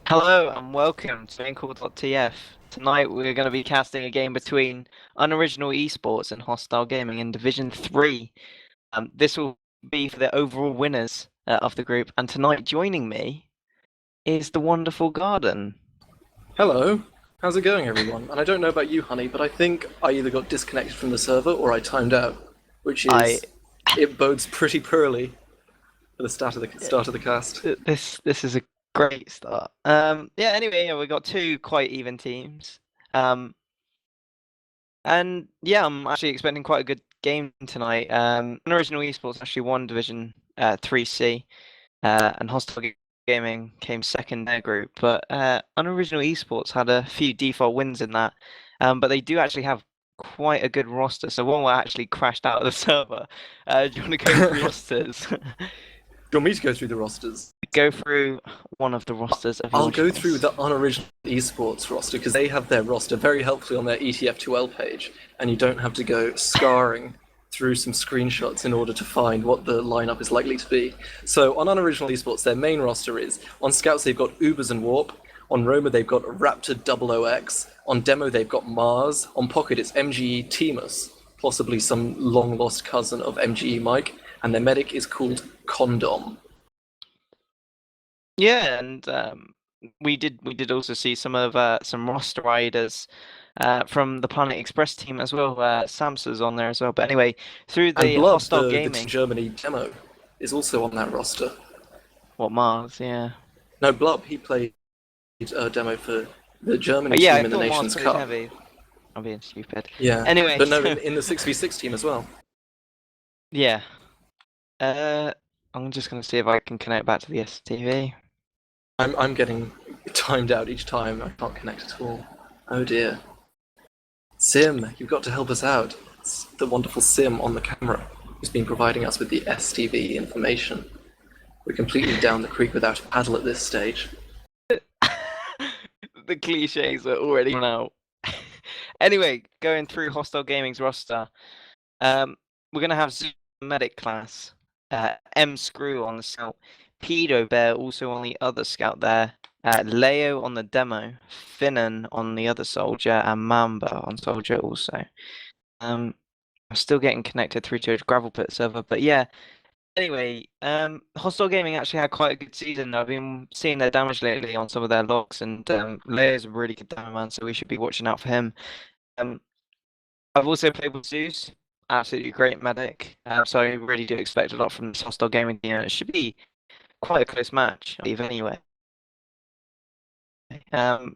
Hello and welcome to Tf. Tonight we're going to be casting a game between Unoriginal Esports and Hostile Gaming in Division 3. This will be for the overall winners of the group, and tonight joining me is the wonderful Garden. Hello, how's it going, everyone? And I don't know about you, honey, but I think I either got disconnected from the server or I timed out, which I is it bodes pretty poorly for the start of the cast. this is a great start. Anyway, we got two quite even teams. Um, and yeah, I'm actually expecting quite a good game tonight. Unoriginal Esports actually won Division 3C. And Hostile Gaming came second in their group. But Unoriginal Esports had a few default wins in that, but they do actually have quite a good roster. So one actually crashed out of the server. Do you want to go through rosters? Do you want me to go through the rosters? Go through one of the rosters of I'll your go through choice. the unoriginal esports roster because they have their roster very helpfully on their ETF2L page, and you don't have to go scarring through some screenshots in order to find what the lineup is likely to be. So on unoriginal esports, their main roster is on scouts they've got Ubers and Warp. On Roma they've got Raptor 00X. On demo they've got Mars. On Pocket it's MGE Temus, possibly some long lost cousin of MGE Mike, and their medic is called Condom. Yeah, and we did also see some roster riders from the Planet Express team as well. Samsa's on there as well. But anyway, through And the Blub, Hostile the Gaming, Team Germany demo, is also on that roster. what Mars? Yeah. No, Blub, he played a demo for the Oh, Germany yeah, I team in the thought Mars Nations played Cup. heavy. I'm being stupid. Yeah, Anyway, but no, so in the 6v6 team as well. yeah. Uh, I'm just gonna see if I can connect back to the STV. I'm getting timed out each time. I can't connect at all. Oh dear. Sim, you've got to help us out. It's the wonderful Sim on the camera who's been providing us with the STV information. We're completely down the creek without a paddle at this stage. The cliches are already run out. Anyway, going through Hostile Gaming's roster, we're gonna have Zoom Medic class, M Screw on the scout, Pedo Bear also on the other scout there, Leo on the demo, Finnan on the other soldier, and Mamba on soldier also. I'm still getting connected through to a gravel pit server, but yeah. Anyway, Hostile Gaming actually had quite a good season. I've been seeing their damage lately on some of their logs, and Leo's a really good damage man, so we should be watching out for him. Um, I've also played with Zeus, absolutely great medic. So I really do expect a lot from this Hostile Gaming team. It should be quite a close match, I believe, anyway.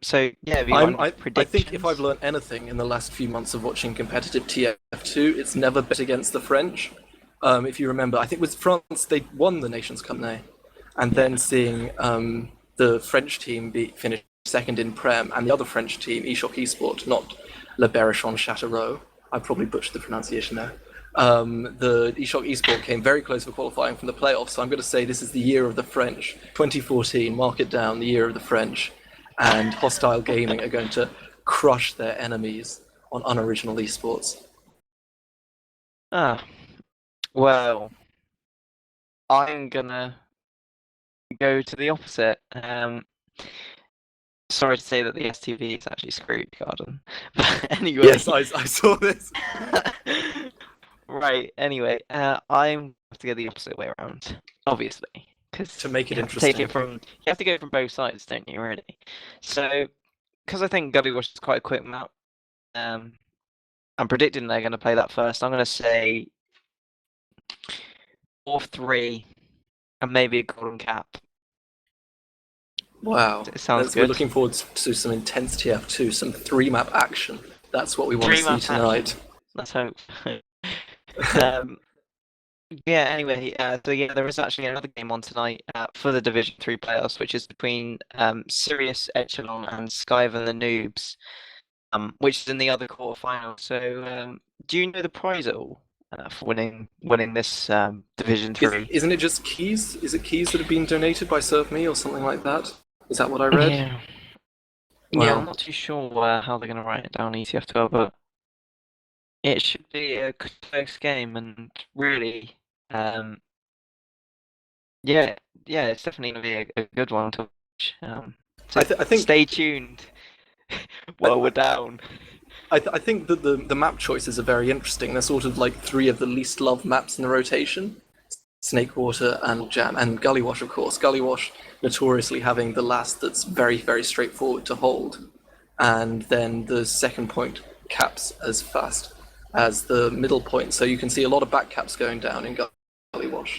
So yeah, have you got any I think if I've predictions? learned anything in the last few months of watching competitive TF2, it's never bet against the French. If you remember, I think with France they won the Nations Cup now, and then Yeah. seeing the French team finish second in Prem, and the other French team, eShock Esport, not Le Berrichon Châteauroux. I probably butchered the pronunciation there. The eShock Esport came very close for qualifying from the playoffs, so I'm going to say this is the year of the French. 2014, mark it down, the year of the French, and Hostile Gaming are going to crush their enemies on unoriginal esports. Ah, well, I'm gonna go to the opposite. Sorry to say that the STV is actually screwed, Garden. But anyway, Yes, I saw this. right. Anyway, I'm have to go the opposite way around, obviously, To because make you it have to take it interesting. from you have to go from both sides, don't you? Really. So, because I think Gully Rush is quite a quick map, um, I'm predicting they're going to play that first. I'm going to say 4-3 and maybe a golden cap. Wow. It sounds We're good. looking forward to some intense TF2, some three map action. That's what we want to Three see map tonight. action. Let's hope. um, Yeah, anyway, so yeah, there is actually another game on tonight for the Division 3 playoffs, which is between Sirius Echelon and Skyven the Noobs, which is in the other quarterfinal. So, do you know the prize at all for winning this Division 3? Isn't it just keys? Is it keys that have been donated by ServeMe or something like that? Is that what I read? Yeah, yeah, I'm Well, not too sure how they're going to write it down ETF12, but it should be a close game, and really, um, yeah, yeah, it's definitely going to be a good one to watch. So I think stay tuned while we're down. I think that the map choices are very interesting. They're sort of like three of the least loved maps in the rotation: Snakewater and Jam, and Gullywash, of course. Gullywash notoriously having the last that's very, very straightforward to hold, and then the second point caps as fast as the middle point. So you can see a lot of back caps going down in Gullywash,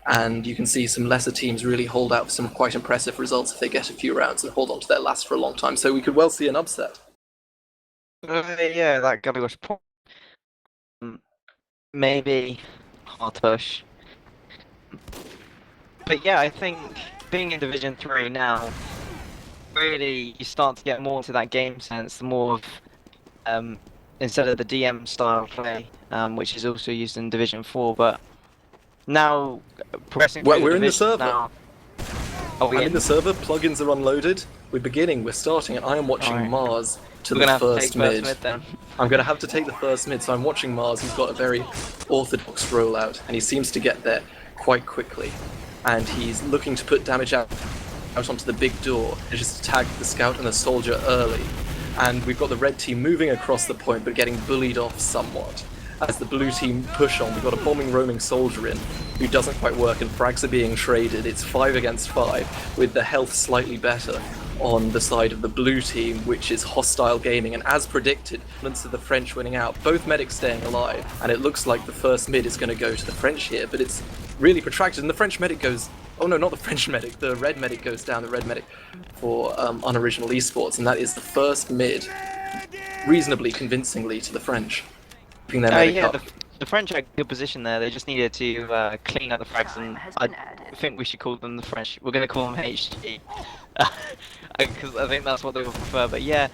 and you can see some lesser teams really hold out for some quite impressive results if they get a few rounds and hold on to their last for a long time. So we could well see an upset. Yeah, that Gully Rush maybe hard to push. But yeah, I think being in Division 3 now, really you start to get more into that game sense, more of instead of the DM style play, which is also used in Division 4, but now progressing through Well, the we're in the divisions server. now. Are we I'm in the server, plugins are unloaded, we're starting, and I am watching Alright. Mars to We're the gonna have to first take first mid. mid then. I'm going to have to take the first mid, so I'm watching Mars. He's got a very orthodox rollout, and he seems to get there quite quickly. And he's looking to put damage out onto the big door, and just tag the scout and the soldier early. And we've got the red team moving across the point, but getting bullied off somewhat. As the blue team push on, we've got a bombing roaming soldier in, who doesn't quite work, and frags are being traded. It's 5 against 5, with the health slightly better on the side of the blue team, which is hostile gaming, and as predicted, of the French winning out, both medics staying alive, and it looks like the first mid is going to go to the French here, but it's really protracted, and the French medic goes, oh no, not the French medic, the red medic goes down, the red medic for unoriginal eSports, and that is the first mid, reasonably convincingly to the French, keeping their medic Yeah, up. the French are in good position there. They just needed to clean up the frags, and I think we should call them the French. We're going to call them HG, because I think that's what they would prefer. But yeah,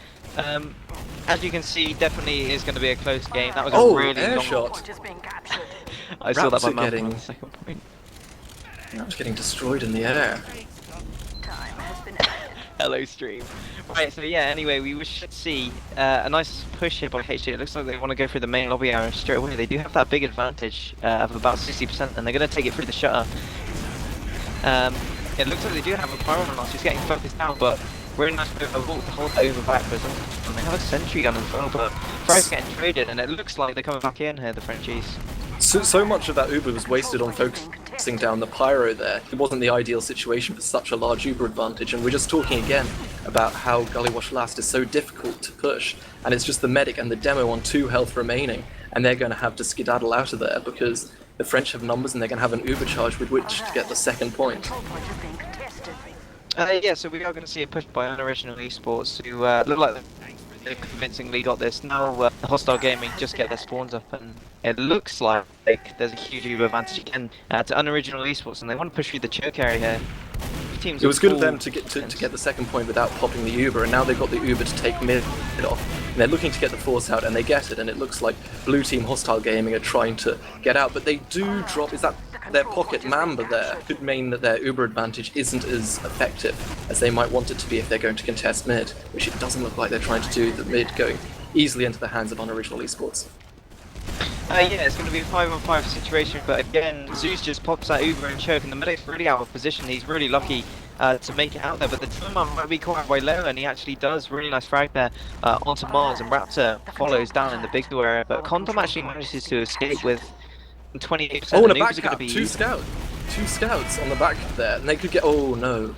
as you can see, definitely is going to be a close game. That was a really air long shot. I saw that by Raptor mouth getting- on the second point. It's getting destroyed in the air. Hello, stream. Right, so yeah, anyway, we should see a nice push here by HG. It looks like they want to go through the main lobby area straight away. They do have that big advantage of about 60%, and they're going to take it through the shutter. It looks like they do have a pyro on us. He's getting focused out, but really nice move. A walk to hold that over backwards. And they have a sentry gun as well, but Frag's getting traded, and it looks like they're coming back in here, the Frenchies. So much of that Uber was wasted on focusing down the pyro there. It wasn't the ideal situation for such a large Uber advantage, and we're just talking again about how Gullywash Last is so difficult to push, and it's just the medic and the demo on 2 health remaining, and they're going to have to skedaddle out of there because the French have numbers and they're going to have an Uber charge with which to get the second point. Yeah, so we are going to see a push by unoriginal eSports, who look like they've convincingly got this. Now Hostile Gaming just get their spawns up, and it looks like there's a huge Uber advantage again to unoriginal eSports, and they want to push through the choke area here. Teams It was good of them full to get the second point without popping the Uber, and now they've got the Uber to take mid off. And they're looking to get the force out, and they get it, and it looks like Blue Team Hostile Gaming are trying to get out, but they do drop. Is that their pocket Mamba there? Could mean that their Uber advantage isn't as effective as they might want it to be if they're going to contest mid, which it doesn't look like they're trying to do, the mid going easily into the hands of unoriginal eSports. Yeah, it's going to be a 5-on-5 situation, but again, Zeus just pops that Uber and choke, and the medic's really out of position. He's really lucky to make it out there, but the timeout might be quite way low, and he actually does really nice frag there onto Mars, and Raptor follows down in the big door area, but Condom actually manages to escape with 28%. Oh, and a Ubers back are going to cap, be two scouts on the back there, and they could get. Oh no,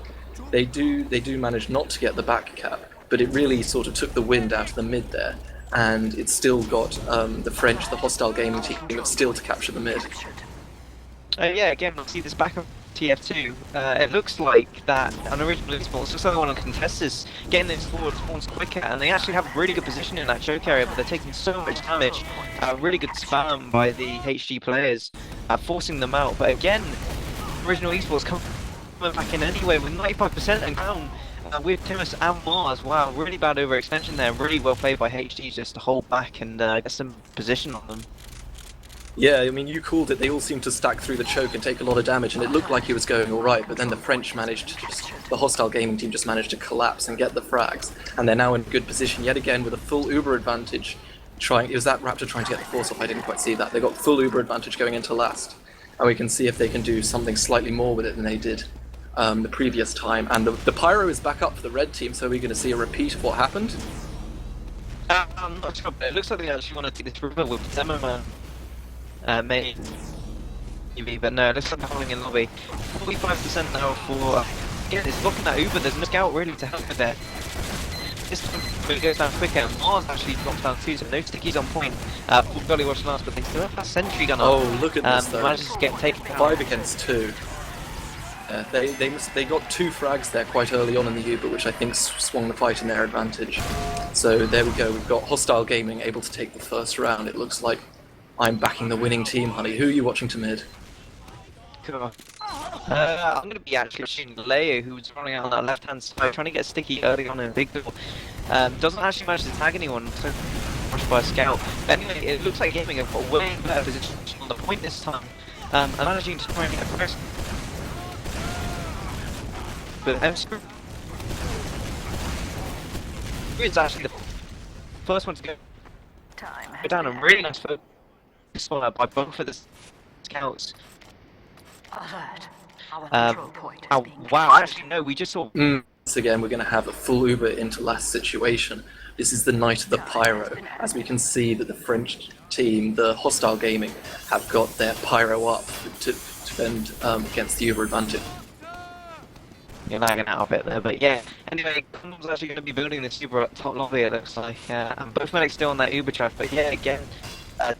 they do manage not to get the back cap, but it really sort of took the wind out of the mid there, and it's still got the French, the Hostile Gaming team, have still to capture the mid. Yeah, again, we'll see this back of TF2. It looks like that unoriginal eSports looks like they want to contest this, getting those forward spawns quicker, and they actually have a really good position in that choke area, but they're taking so much damage. Really good spam by the HG players, forcing them out. But again, original eSports coming back in anyway with 95% and down with Timus and Mars. Wow, really bad overextension there. Really well played by HG just to hold back and get some position on them. Yeah, I mean, you called it. They all seemed to stack through the choke and take a lot of damage, and it looked like it was going all right, but then the French managed to the Hostile Gaming team just managed to collapse and get the frags, and they're now in good position yet again with a full Uber advantage. It was that Raptor trying to get the force off, I didn't quite see that. They got full Uber advantage going into last, and we can see if they can do something slightly more with it than they did the previous time, and the pyro is back up for the red team, so we're going to see a repeat of what happened. I'm not sure, but it looks like they actually want to take this river with Zimmerman maybe, but no, it looks like they're holding in lobby. 45% now for... Yeah, it's looking at Uber, there's no scout really to help with it. This time it goes down quicker, Mars actually drops down too, so no stickies on point. Golly watch last, but they still have that sentry gun on. Oh, look at this though. Manages to get taken out. 5 against 2. They got 2 frags there quite early on in the Uber, which I think swung the fight in their advantage. So there we go, we've got Hostile Gaming able to take the first round. It looks like I'm backing the winning team, honey. Who are you watching to mid? Cool. I'm going to be actually shooting Leo, who's running out on that left-hand side, trying to get sticky early on in a big door. Doesn't actually manage to tag anyone, so rushed by a scout. But anyway, it looks like Gaming have got way better position on the point this time. And managing to try and get a press. But M-Screw is actually the first one to go down, and really nice focus by both of the scouts. Oh, wow, actually no, we just saw... Once again, we're going to have a full Uber into last situation. This is the night of the pyro. As we can see that the French team, the Hostile Gaming, have got their pyro up to defend against the Uber advantage. You're lagging out a bit there, but yeah. Anyway, Condom's actually going to be building this Uber at top lobby, it looks like. And both medics still on that Uber track, but yeah, again,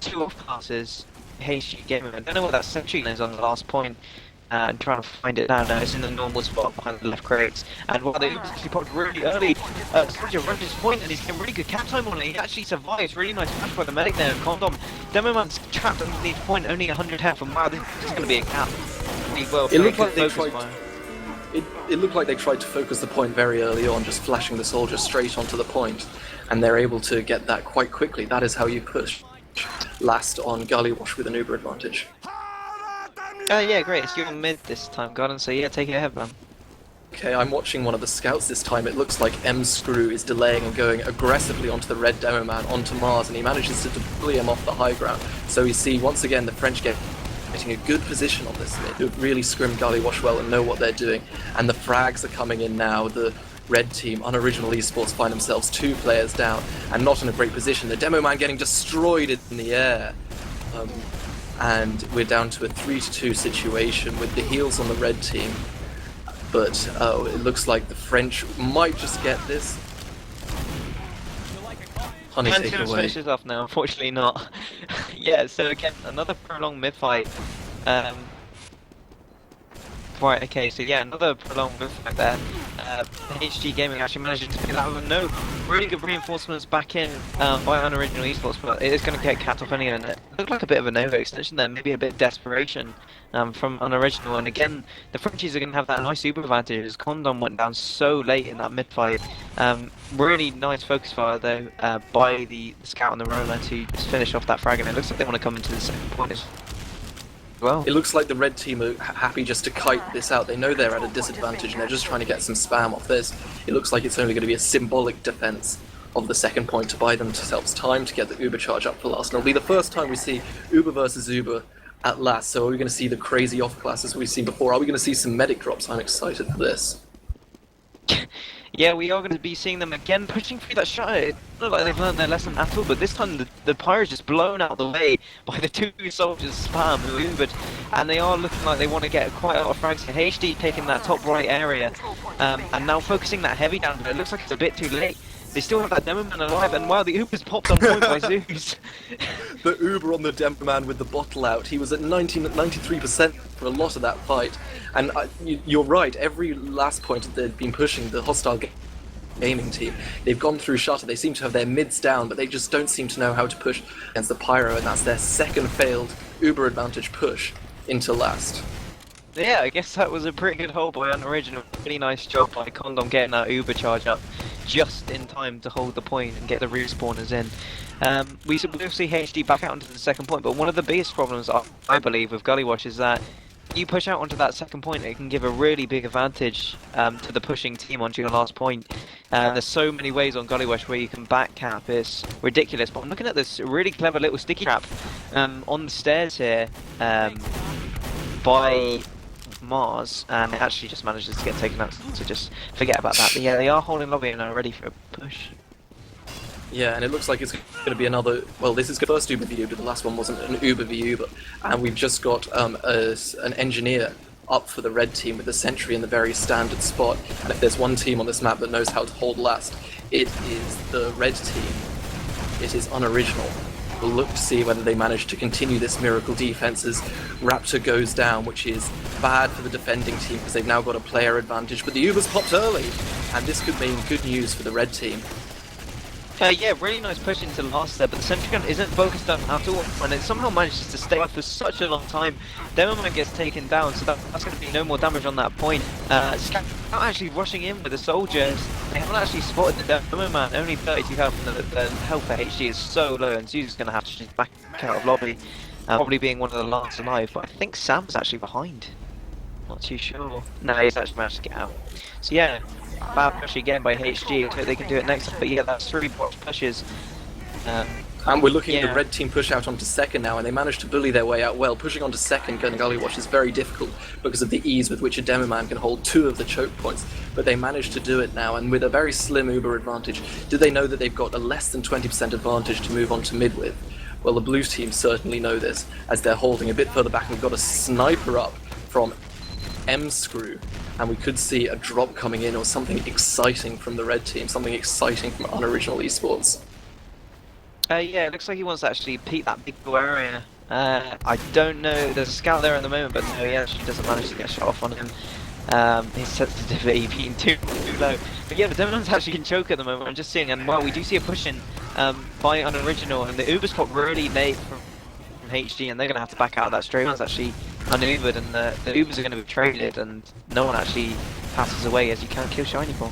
2 off classes. HG Gaming. I don't know what that sentry is on the last point. And trying to find it now. No, it's in the normal spot behind the left crates. And while the Uber's actually popped really early, Soldier runs his point and he's getting really good cap time on it. He actually survives. Really nice flash by the medic there. Condom. Demoman's trapped underneath point, only 100 health. And wow, this is going to be a cap. Well, it looked like they tried. It looked like they tried to focus the point very early on, just flashing the soldier straight onto the point, and they're able to get that quite quickly. That is how you push last on Gullywash with an Uber advantage. Yeah, great. It's you on mid this time, Gordon, so yeah, take it ahead, man. Okay, I'm watching one of the scouts this time. It looks like M-Screw is delaying and going aggressively onto the red demo man, onto Mars, and he manages to deploy him off the high ground. So we see, once again, the French getting a good position on this mid, who really scrim Gullywash well and know what they're doing. And the frags are coming in now. The red team, Unoriginal eSports, find themselves 2 players down and not in a great position. The demo man getting destroyed in the air. And we're down to a 3-2 situation with the heals on the red team. But it looks like the French might just get this. Honey, take it away. Finishes off now, unfortunately not. Yeah, so again, another prolonged mid-fight. Right, okay, so yeah, another prolonged mid-fight there. HG Gaming actually managing to pick that up. No, really good reinforcements back in by Unoriginal eSports, but it is going to get capped off anyway. And it looked like a bit of a Nova extension there, maybe a bit of desperation from Unoriginal. And again, the Frenchies are going to have that nice Uber advantage as Condom went down so late in that mid-fight. Really nice focus fire though by the scout on the roller to just finish off that frag, and it looks like they want to come into the second point. Well, it looks like the red team are happy just to kite this out. They know they're at a disadvantage and they're just trying to get some spam off this. It looks like it's only going to be a symbolic defense of the second point to buy themselves time to get the Uber charge up for last. And it'll be the first time we see Uber versus Uber at last. So are we going to see the crazy off classes we've seen before? Are we going to see some medic drops? I'm excited for this. Yeah, we are going to be seeing them again pushing through that shot. It looks like they've learned their lesson at all, but this time the pyro's just blown out the way by the 2 soldiers spam who Ubered, and they are looking like they want to get quite a lot of frags. HD taking that top right area, and now focusing that heavy down, but it looks like it's a bit too late. They still have that demo man alive, and wow, the Uber's popped on point by Zeus. The Uber on the demo man with the bottle out, he was at 93% for a lot of that fight. And you're right, every last point they've been pushing, the Hostile Gaming team, they've gone through Shutter, they seem to have their mids down, but they just don't seem to know how to push against the Pyro, and that's their second failed Uber advantage push into last. Yeah, I guess that was a pretty good hold by Unoriginal. Really nice job by Condom getting that Uber charge up just in time to hold the point and get the respawners in. We will see HD back out onto the second point, but one of the biggest problems I believe with Gullywash is that you push out onto that second point, it can give a really big advantage to the pushing team onto your last point. There's so many ways on Gullywash where you can back cap, it's ridiculous. But I'm looking at this really clever little sticky trap on the stairs here by Mars, and it actually just manages to get taken out, so just forget about that. But yeah, they are holding lobby and are ready for a push. Yeah, and it looks like it's going to be another. Well, this is the first Uber v Uber. The last one wasn't an Uber v Uber, and we've just got an engineer up for the red team with a sentry in the very standard spot. And if there's one team on this map that knows how to hold last, it is the red team. It is unoriginal. We'll look to see whether they manage to continue this miracle defense as Raptor goes down, which is bad for the defending team because they've now got a player advantage. But the Ubers popped early, and this could mean good news for the red team. Yeah, really nice push into last there, but the sentry gun isn't focused on at all, and it somehow manages to stay up for such a long time. Demoman gets taken down, so that's going to be no more damage on that point. Scout actually rushing in with the soldiers. They haven't actually spotted the Demoman, only 32 health, and the health for HG is so low, and Zeus is going to have to just back out of lobby, probably being one of the last alive, but I think Sam's actually behind. Not too sure. No, he's actually managed to get out. So yeah, bad push again by HG. I hope they can do it next time. But yeah, that's 3 box pushes. And we're looking at the red team push out onto second now, and they managed to bully their way out well. Pushing onto second, going Gully Watch is very difficult because of the ease with which a demo man can hold 2 of the choke points. But they managed to do it now, and with a very slim Uber advantage. Do they know that they've got a less than 20% advantage to move on to mid with? Well, the blue team certainly know this, as they're holding a bit further back, and we've got a sniper up from M-Screw, and we could see a drop coming in or something exciting from the red team, something exciting from unoriginal eSports. Yeah, it looks like he wants to actually peek that big blue area. I don't know, there's a scout there at the moment, but no, he actually doesn't manage to get shot off on him. His sensitivity being too low. But yeah, the Demon's actually can choke at the moment, I'm just seeing, and well, we do see a push in by unoriginal, and the Uber's got really late from HG, and they're going to have to back out of that. Stray one's actually unubered, and the Ubers are going to be traded, and no one actually passes away as you can't kill Shiny Ball.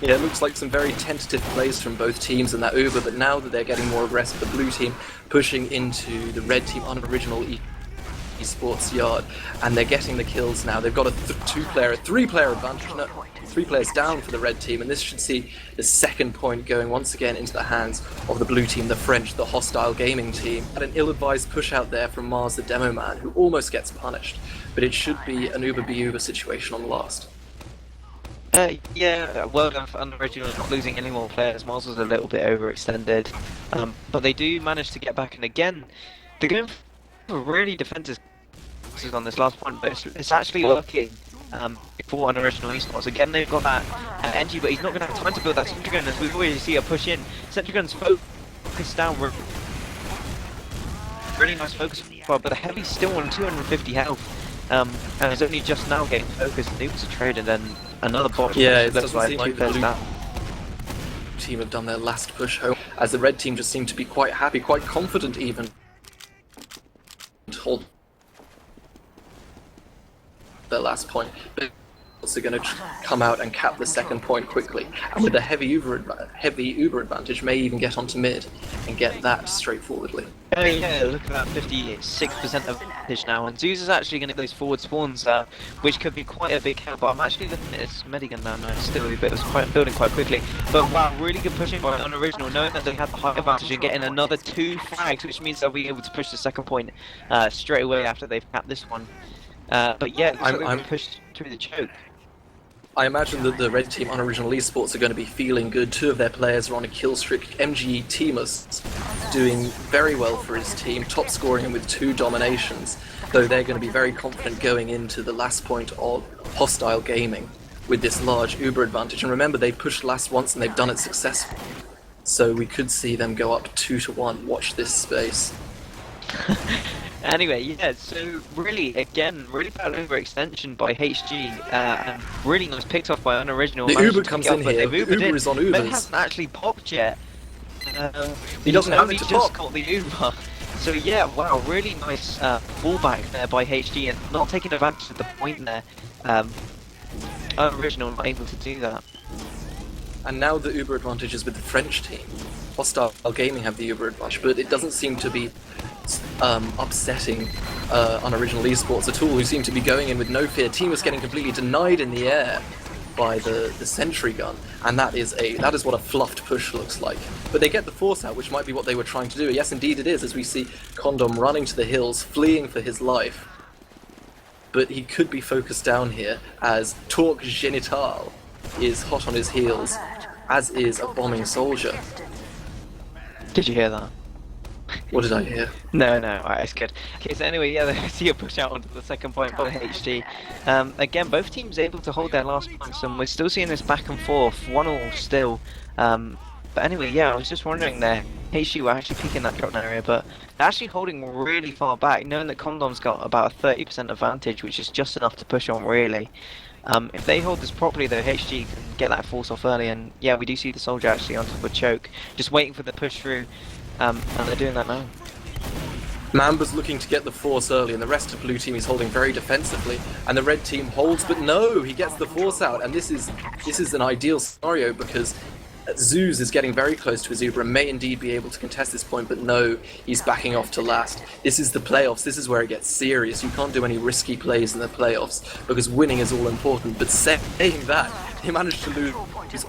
Yeah, it looks like some very tentative plays from both teams in that Uber, but now that they're getting more aggressive, the blue team pushing into the red team unoriginal eSports yard, and they're getting the kills now. They've got a 3-player advantage, no, 3 players down for the red team, and this should see the second point going once again into the hands of the blue team, the French, the hostile gaming team. Had an ill-advised push out there from Mars the Demo Man, who almost gets punished, but it should be an Uber be Uber situation on the last. Yeah, well done for unoriginal not losing any more players. Mars was a little bit overextended, but they do manage to get back, and again, they're going for really defensive on this last point, but it's actually working for unoriginal eSports. Again, they've got that NG, but he's not going to have time to build that Sentry Gun, as we already see a push in. Sentry Gun's focused down, really nice focus, but the Heavy's still on 250 health. And it's only just now getting focused, and Noobs are traded, and another bot. Yeah, it doesn't seem like the blue team have done their last push home, as the red team just seem to be quite happy, quite confident even, to hold their last point. But are going to come out and cap the second point quickly, and with a heavy Uber advantage, may even get onto mid and get that straightforwardly. Yeah, look at that 56% advantage now, and Zeus is actually going to get those forward spawns, which could be quite a big help. But I'm actually looking at this Medigun now, still a bit, it's building quite quickly. But wow, really good pushing by unoriginal, knowing that they had the high advantage and getting another 2 frags, which means they'll be able to push the second point straight away after they've capped this one. But yeah, I'm pushed through the choke. I imagine that the red team unoriginal eSports are going to be feeling good. 2 of their players are on a kill streak. MGE Teemus doing very well for his team, top scoring him with 2 dominations, though they're going to be very confident going into the last point of hostile gaming with this large Uber advantage. And remember, they've pushed last once and they've done it successfully. So we could see them go up 2-1. Watch this space. Anyway, yeah, so really, again, really bad overextension by HG, and really nice picked off by unoriginal. The Uber comes in here, the Uber is on Ubers. But hasn't actually popped yet. He doesn't have it to pop. Just got the Uber. So yeah, wow, really nice fallback there by HG, and not taking advantage of the point there. Unoriginal not able to do that. And now the Uber advantage is with the French team. Hostile Gaming have the Uber advantage, but it doesn't seem to be upsetting unoriginal eSports at all, who seem to be going in with no fear. Team was getting completely denied in the air by the sentry gun, and that is what a fluffed push looks like. But they get the force out, which might be what they were trying to do. Yes, indeed it is, as we see Condom running to the hills, fleeing for his life. but he could be focused down here as Torque Genital is hot on his heels, as is a bombing soldier. Did you hear that? What did I hear? No, alright, it's good. Okay, so anyway, yeah, they see a push out onto the second point by HG. Again, both teams able to hold their last points, and we're still seeing this back and forth, 1-1 still. But anyway, yeah, I was just wondering there, HG were actually picking that drop area, but they're actually holding really far back, knowing that Condom's got about a 30% advantage, which is just enough to push on, really. If they hold this properly though, HG can get that force off early, and yeah, we do see the soldier actually on top of a choke, just waiting for the push through, and they're doing that now. Mamba's looking to get the force early, and the rest of blue team is holding very defensively, and the red team holds, but no, he gets the force out, and this is an ideal scenario because Zeus is getting very close to his Uber and may indeed be able to contest this point, but no, he's backing off to last. This is the playoffs, this is where it gets serious. You can't do any risky plays in the playoffs because winning is all important, but saying that, he managed to lose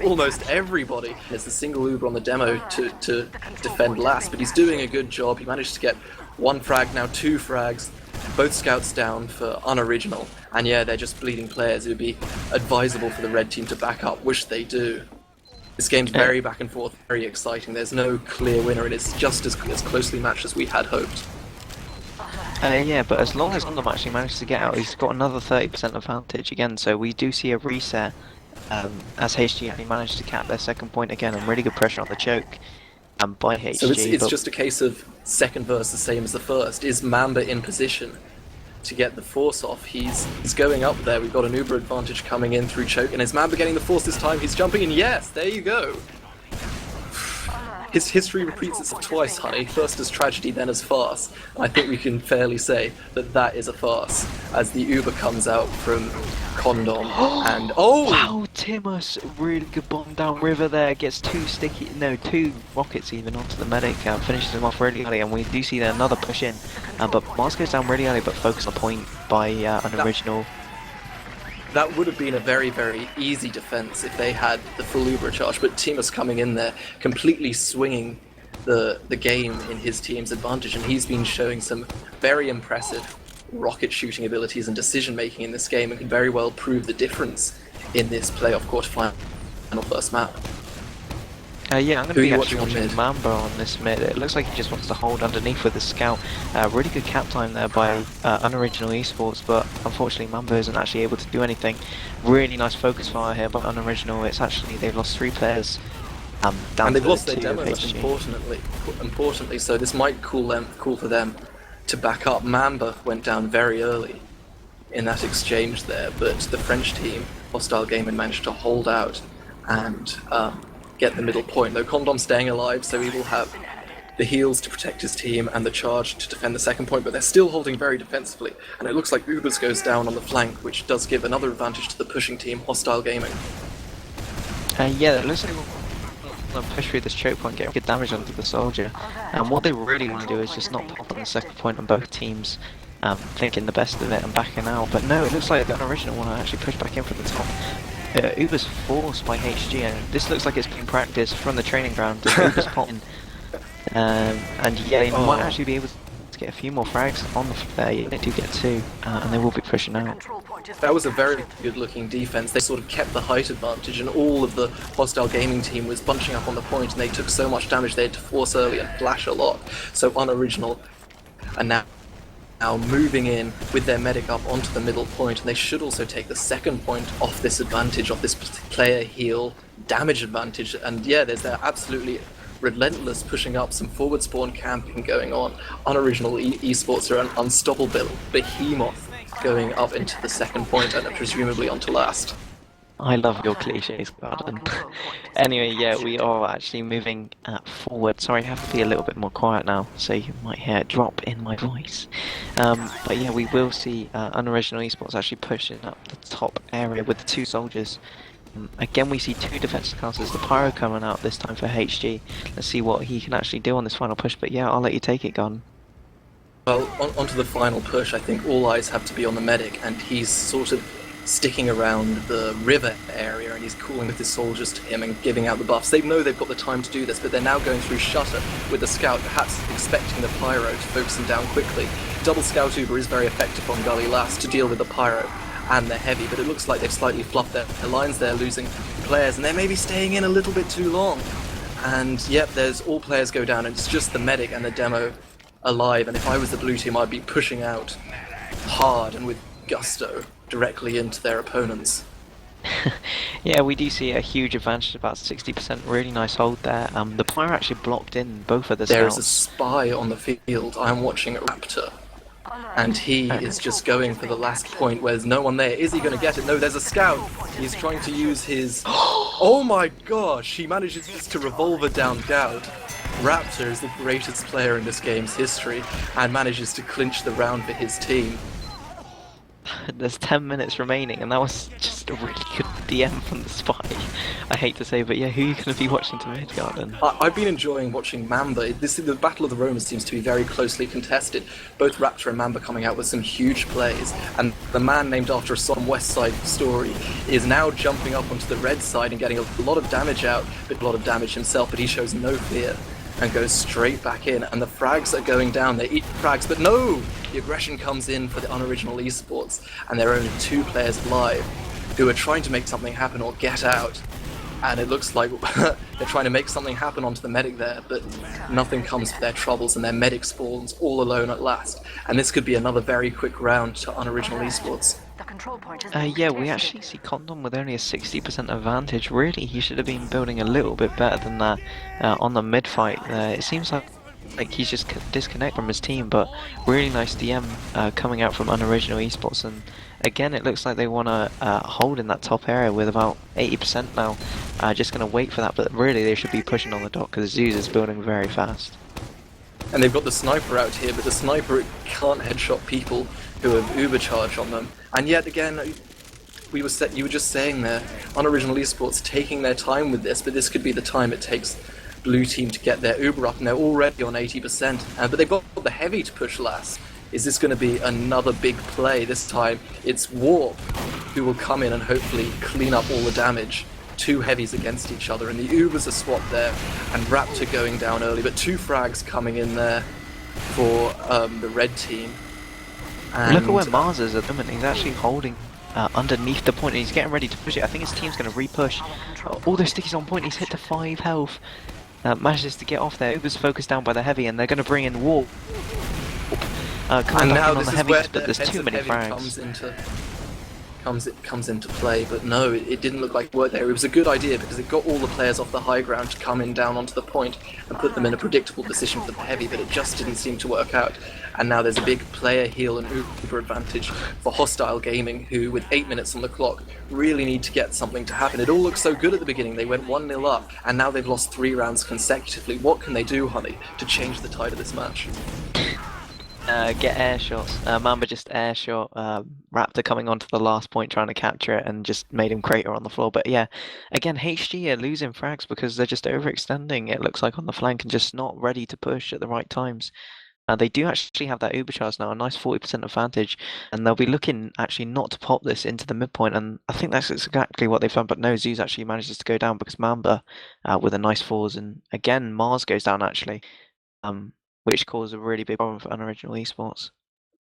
almost everybody. There's a single Uber on the demo to defend last, but he's doing a good job. He managed to get 1 frag, now 2 frags, both scouts down for unoriginal, and yeah, they're just bleeding players. It would be advisable for the red team to back up, which they do. This game's very back and forth, very exciting. There's no clear winner, and it's just as closely matched as we had hoped. Yeah, but as long as Condom actually managed to get out, he's got another 30% advantage again, so we do see a reset as HG actually managed to cap their second point again, and really good pressure on the choke by HG. So it's just a case of second verse the same as the first. Is Mamba in position to get the force off? He's going up there. We've got an Uber advantage coming in through choke, and is Mamba getting the force this time? He's jumping in. Yes, there you go. His history repeats itself twice, honey. First as tragedy, then as farce. And I think we can fairly say that that is a farce, as the Uber comes out from Condom, and oh! Wow, Timus, really good bomb down river there, gets 2 rockets even onto the medic, finishes him off really early, and we do see another push in, but Mars goes down really early, but focus on point by unoriginal. That would have been a very, very easy defense if they had the full Uber charge, but Timus coming in there, completely swinging the game in his team's advantage, and he's been showing some very impressive rocket shooting abilities and decision making in this game, and can very well prove the difference in this playoff quarterfinal first map. Yeah, I'm going to be actually watching Mamba on this mid. It looks like he just wants to hold underneath with the scout. Really good cap time there by unoriginal eSports, but unfortunately Mamba isn't actually able to do anything. Really nice focus fire here by unoriginal. It's actually, they've lost 3 players down and they've lost their to demo, most importantly, so this might cool for them to back up. Mamba went down very early in that exchange there, but the French team, Hostile Gaming, managed to hold out and get the middle point, though Condom's staying alive, so he will have the heals to protect his team and the charge to defend the second point, but they're still holding very defensively, and it looks like Ubers goes down on the flank, which does give another advantage to the pushing team, Hostile Gaming. Yeah, it looks like we'll push through this choke point, get good damage onto the soldier, and what they really want to do is just not pop on the second point on both teams, thinking the best of it and backing out, but no, it looks like the unoriginal want to actually push back in from the top. Uber's forced by HG, and this looks like it's been practiced from the training ground. Uber's popping, and yeah, they might actually be able to get a few more frags on the there. Yeah, they do get 2, and they will be pushing out. That was a very good looking defense. They sort of kept the height advantage, and all of the Hostile Gaming team was bunching up on the point, and they took so much damage they had to force early and flash a lot. So unoriginal, and now moving in with their medic up onto the middle point, and they should also take the second point off this advantage, off this player heal damage advantage, and yeah, there's their absolutely relentless pushing up, some forward spawn camping going on. Unoriginal eSports are an unstoppable behemoth going up into the second point and presumably onto last. I love your cliches, Garden. Anyway, yeah, we are actually moving forward. Sorry, I have to be a little bit more quiet now, so you might hear a drop in my voice. But yeah, we will see unoriginal eSports actually pushing up the top area with the 2 soldiers. Again, we see 2 defensive casters, the Pyro coming out this time for HG. Let's see what he can actually do on this final push, but yeah, I'll let you take it, Garden. Well, onto the final push, I think all eyes have to be on the medic, and he's sort of sticking around the river area, and he's calling with his soldiers to him and giving out the buffs. They know they've got the time to do this, but they're now going through Shutter with the scout, perhaps expecting the pyro to focus him down quickly. Double scout Uber is very effective on Gully Last to deal with the pyro and the heavy, but it looks like they've slightly fluffed their lines there, losing players, and they may be staying in a little bit too long. And yep, there's all players go down, and it's just the medic and the demo alive. And if I was the blue team, I'd be pushing out hard and with gusto directly into their opponents. Yeah, we do see a huge advantage, about 60%. Really nice hold there. The pyro actually blocked in both of the There is scouts. a spy on the field. I'm watching Raptor, and he is just going for the last point where there's no one there. Is he going to get it? No, there's a scout. He's trying to use his... Oh my gosh, he manages to revolver down Dowd. Raptor is the greatest player in this game's history and manages to clinch the round for his team. There's 10 minutes remaining, and that was just a really good DM from the spy. I hate to say, but yeah, who are you going to be watching to Midgarden? I've been enjoying watching Mamba. The Battle of the Romans seems to be very closely contested. Both Raptor and Mamba coming out with some huge plays, and the man named after a Solemn West Side story is now jumping up onto the red side and getting a lot of damage out, a lot of damage himself, but he shows no fear and goes straight back in, and the frags are going down. They eat frags, but no! The aggression comes in for the unoriginal eSports, and there are only 2 players alive who are trying to make something happen or get out. And it looks like they're trying to make something happen onto the medic there, but nothing comes for their troubles, and their medic spawns all alone at last. And this could be another very quick round to unoriginal eSports. Yeah, we actually see Condom with only a 60% advantage. Really, he should have been building a little bit better than that on the mid-fight. It seems like he's just disconnected from his team, but really nice DM coming out from unoriginal eSports. And again, it looks like they want to hold in that top area with about 80% now. Just going to wait for that, but really they should be pushing on the dot because Zeus is building very fast. And they've got the sniper out here, but the sniper can't headshot people who have uber charge on them. And yet again, you were just saying there, unoriginal eSports taking their time with this, but this could be the time it takes blue team to get their uber up, and they're already on 80%. But they've got the heavy to push last. Is this going to be another big play? This time it's Warp who will come in and hopefully clean up all the damage. 2 heavies against each other, and the Ubers are swapped there, and Raptor going down early, but 2 frags coming in there for the red team. And look at where Mars is at the moment. He's actually holding underneath the point, and he's getting ready to push it. I think his team's going to re-push. All those stickies on point, he's hit to 5 health. Manages to get off there. Uber's focused down by the heavy, and they're going to bring in Warp. Coming back in on the heavies, but there's too many frags. Comes into play, but no, it didn't look like it worked there. It was a good idea because it got all the players off the high ground to come in down onto the point and put them in a predictable position for the heavy, but it just didn't seem to work out. And now there's a big player heal and Uber advantage for Hostile Gaming, who with 8 minutes on the clock really need to get something to happen. It all looked so good at the beginning. They went 1-0 up, and now they've lost 3 rounds consecutively. What can they do, honey, to change the tide of this match? Get air shots. Mamba just air shot Raptor coming onto the last point trying to capture it and just made him crater on the floor. But yeah, again, HG are losing frags because they're just overextending, it looks like, on the flank and just not ready to push at the right times. They do actually have that Uber charge now, a nice 40% advantage, and they'll be looking actually not to pop this into the midpoint, and I think that's exactly what they've done, but no, Zeus actually manages to go down because Mamba with a nice fours, and again, Mars goes down actually. Which caused a really big problem for unoriginal eSports.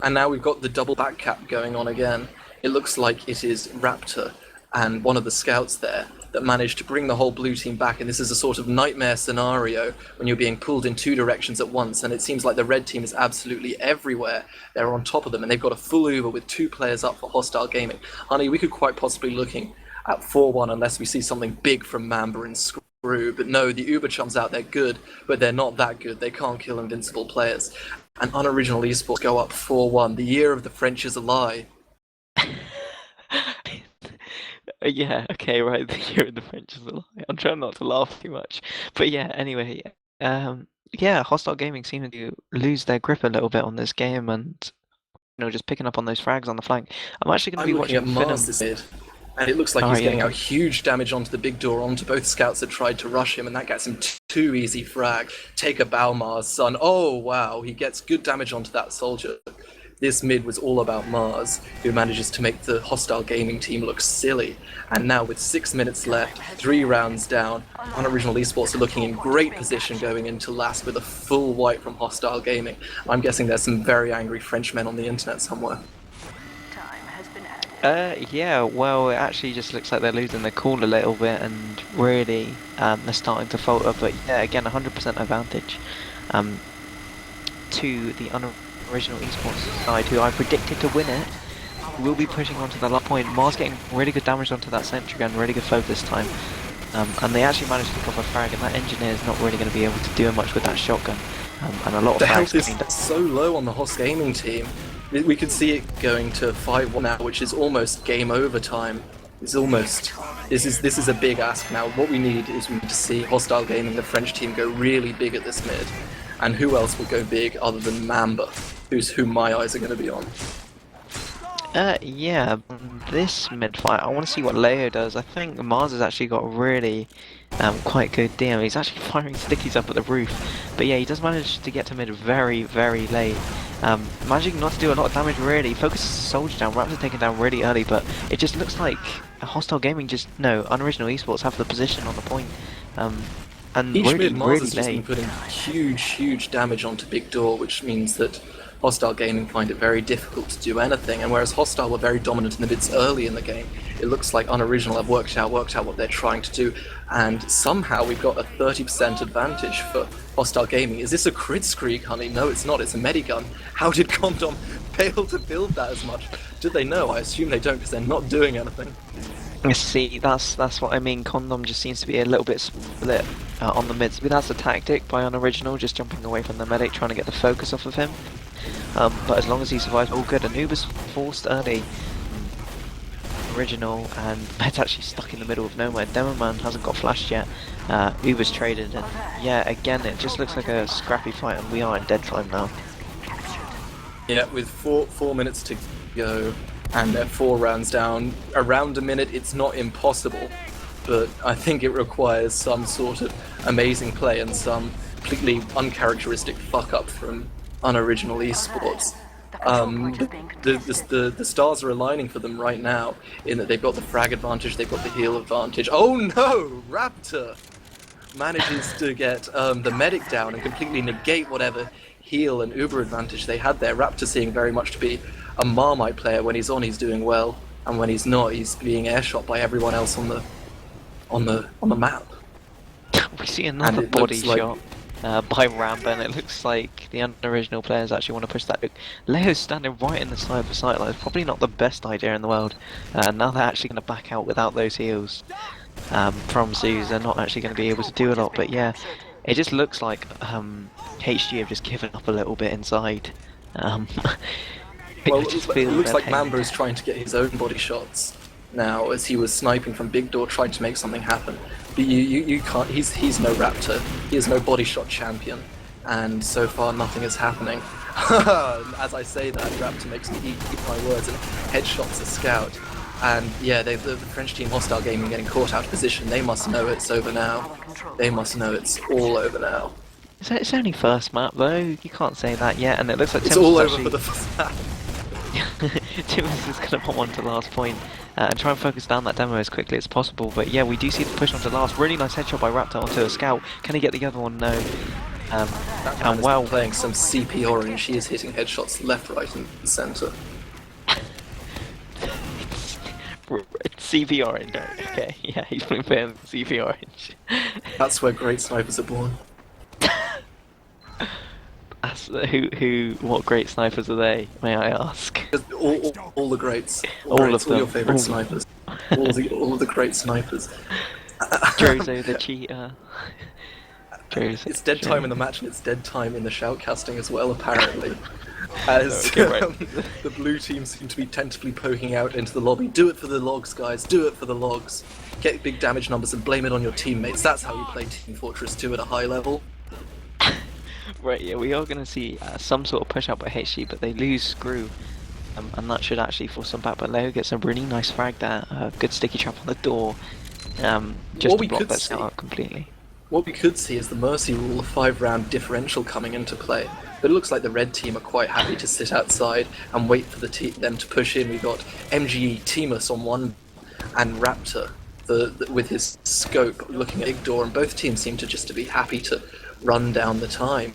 And now we've got the double back cap going on again. It looks like it is Raptor and one of the scouts there that managed to bring the whole blue team back, and this is a sort of nightmare scenario when you're being pulled in 2 directions at once, and it seems like the red team is absolutely everywhere. They're on top of them, and they've got a full Uber with 2 players up for Hostile Gaming. Honey, we could quite possibly be looking at 4-1 unless we see something big from Mamba and Screw. But no, the Uber chums out, they're good, but they're not that good. They can't kill invincible players. And unoriginal eSports go up 4-1. The year of the French is a lie. Yeah, okay, right, the year of the French is a lie. I'm trying not to laugh too much. But yeah, anyway, yeah, Hostile Gaming seem to lose their grip a little bit on this game and, just picking up on those frags on the flank. I'm actually going to be watching Mars this mid. And it looks like he's getting out huge damage onto the big door, onto both scouts that tried to rush him, and that gets him 2 easy frag. Take a bow, Mars, son. Oh, wow, he gets good damage onto that soldier. This mid was all about Mars, who manages to make the hostile gaming team look silly. And now with 6 minutes left, 3 rounds down, Unoriginal Esports are looking in great position going into last with a full wipe from hostile gaming. I'm guessing there's some very angry Frenchmen on the internet somewhere. Yeah, well, it actually just looks like they're losing their cool a little bit, and really, they're starting to falter. But yeah, again, 100% advantage to the unoriginal esports side, who I predicted to win it. Will be pushing onto the last point. Mars getting really good damage onto that sentry gun, really good focus this time. And they actually managed to pick off a frag, and that engineer is not really going to be able to do much with that shotgun. And a lot of The frags health is so low on the host gaming team. We could see it going to 5-1 now, which is almost game over time. It's almost. This is a big ask now. What we need is to see hostile gaming, the French team, go really big at this mid. And who else will go big other than Mamba, who my eyes are going to be on. Yeah, this mid-fight, I want to see what Leo does. I think Mars has actually got really quite good DM. He's actually firing stickies up at the roof. But yeah, he does manage to get to mid very, very late. Managing not to do a lot of damage really. Focuses Soldier down, Raptor taken down really early, but it just looks like Hostile Gaming Unoriginal Esports have the position on the point. And Each really, mid Mars really has just been late. putting huge damage onto Big Door, which means that Hostile Gaming find it very difficult to do anything, and whereas Hostile were very dominant in the mids early in the game, it looks like Unoriginal have worked out what they're trying to do, and somehow we've got a 30% advantage for Hostile Gaming. Is this a crit streak, honey? No, it's not. It's a medigun. How did Condom fail to build that as much? Did they know? I assume they don't, because they're not doing anything. See, that's what I mean. Condom just seems to be a little bit split on the mids. But that's a tactic by Unoriginal, just jumping away from the medic, trying to get the focus off of him. But as long as he survives, all good. And Uber's forced early. Original, and Med's actually stuck in the middle of nowhere. Demoman hasn't got flashed yet. Uber's traded, and yeah, again, it just looks like a scrappy fight, and we are in dead time now. Yeah, with four minutes to go, and they're 4 rounds down. Around a minute, it's not impossible, but I think it requires some sort of amazing play and some completely uncharacteristic fuck up from Unoriginal Esports. The stars are aligning for them right now, in that they've got the frag advantage, they've got the heal advantage. Oh no! Raptor manages to get the medic down and completely negate whatever heal and uber advantage they had there. Raptor seeming very much to be a Marmite player. When he's on, he's doing well, and when he's not, he's being airshot by everyone else on the map. We see another it body looks like- shot by Rambo, and it looks like the Unoriginal players actually want to push that. Leo's standing right in the side of the sight line. It's probably not the best idea in the world. Now they're actually going to back out without those heals from Zeus. They're not actually going to be able to do a lot, but yeah, it just looks like HG have just given up a little bit inside. Well, just it feel looks their like pain. Mambo is trying to get his own body shots now, as he was sniping from Big Door, trying to make something happen. But you can't. He's no Raptor. He is no body shot champion, and so far nothing is happening. As I say that, Raptor makes me eat my words and headshots a scout. And yeah, the French team Hostile Gaming getting caught out of position. They must know it's over now. They must know it's all over now. It's only first map though. You can't say that yet, and it looks like It's Timbers all is over for actually... the first half. Timbers is going to pop on to last point and try and focus down that demo as quickly as possible. But yeah, we do see the push onto last. Really nice headshot by Raptor onto a scout. Can he get the other one? No. That man is playing some CP Orange. He is hitting headshots left, right, and centre. CP Orange. Okay, yeah, he's been playing CP Orange. That's where great snipers are born. What great snipers are they, may I ask? All the greats. All of all your them. favourite All- snipers. all of the great snipers. Drozo the cheater. Drozo. It's dead time in the match, and it's dead time in the shoutcasting as well, apparently. As Okay, right. the blue team seem to be tentatively poking out into the lobby. Do it for the logs, guys. Do it for the logs. Get big damage numbers and blame it on your teammates. That's how you play Team Fortress 2 at a high level. Right, yeah, we are going to see some sort of push out by HG, but they lose Screw, and that should actually force them back. But Leo gets a really nice frag there, good sticky trap on the door, just What to we block could that see- scout out completely. What we could see is the Mercy rule, a 5-round differential coming into play, But it looks like the red team are quite happy to sit outside and wait for them to push in. We've got MGE Timus on one and Raptor with his scope looking at Big Door, and both teams seem to just to be happy to run down the time.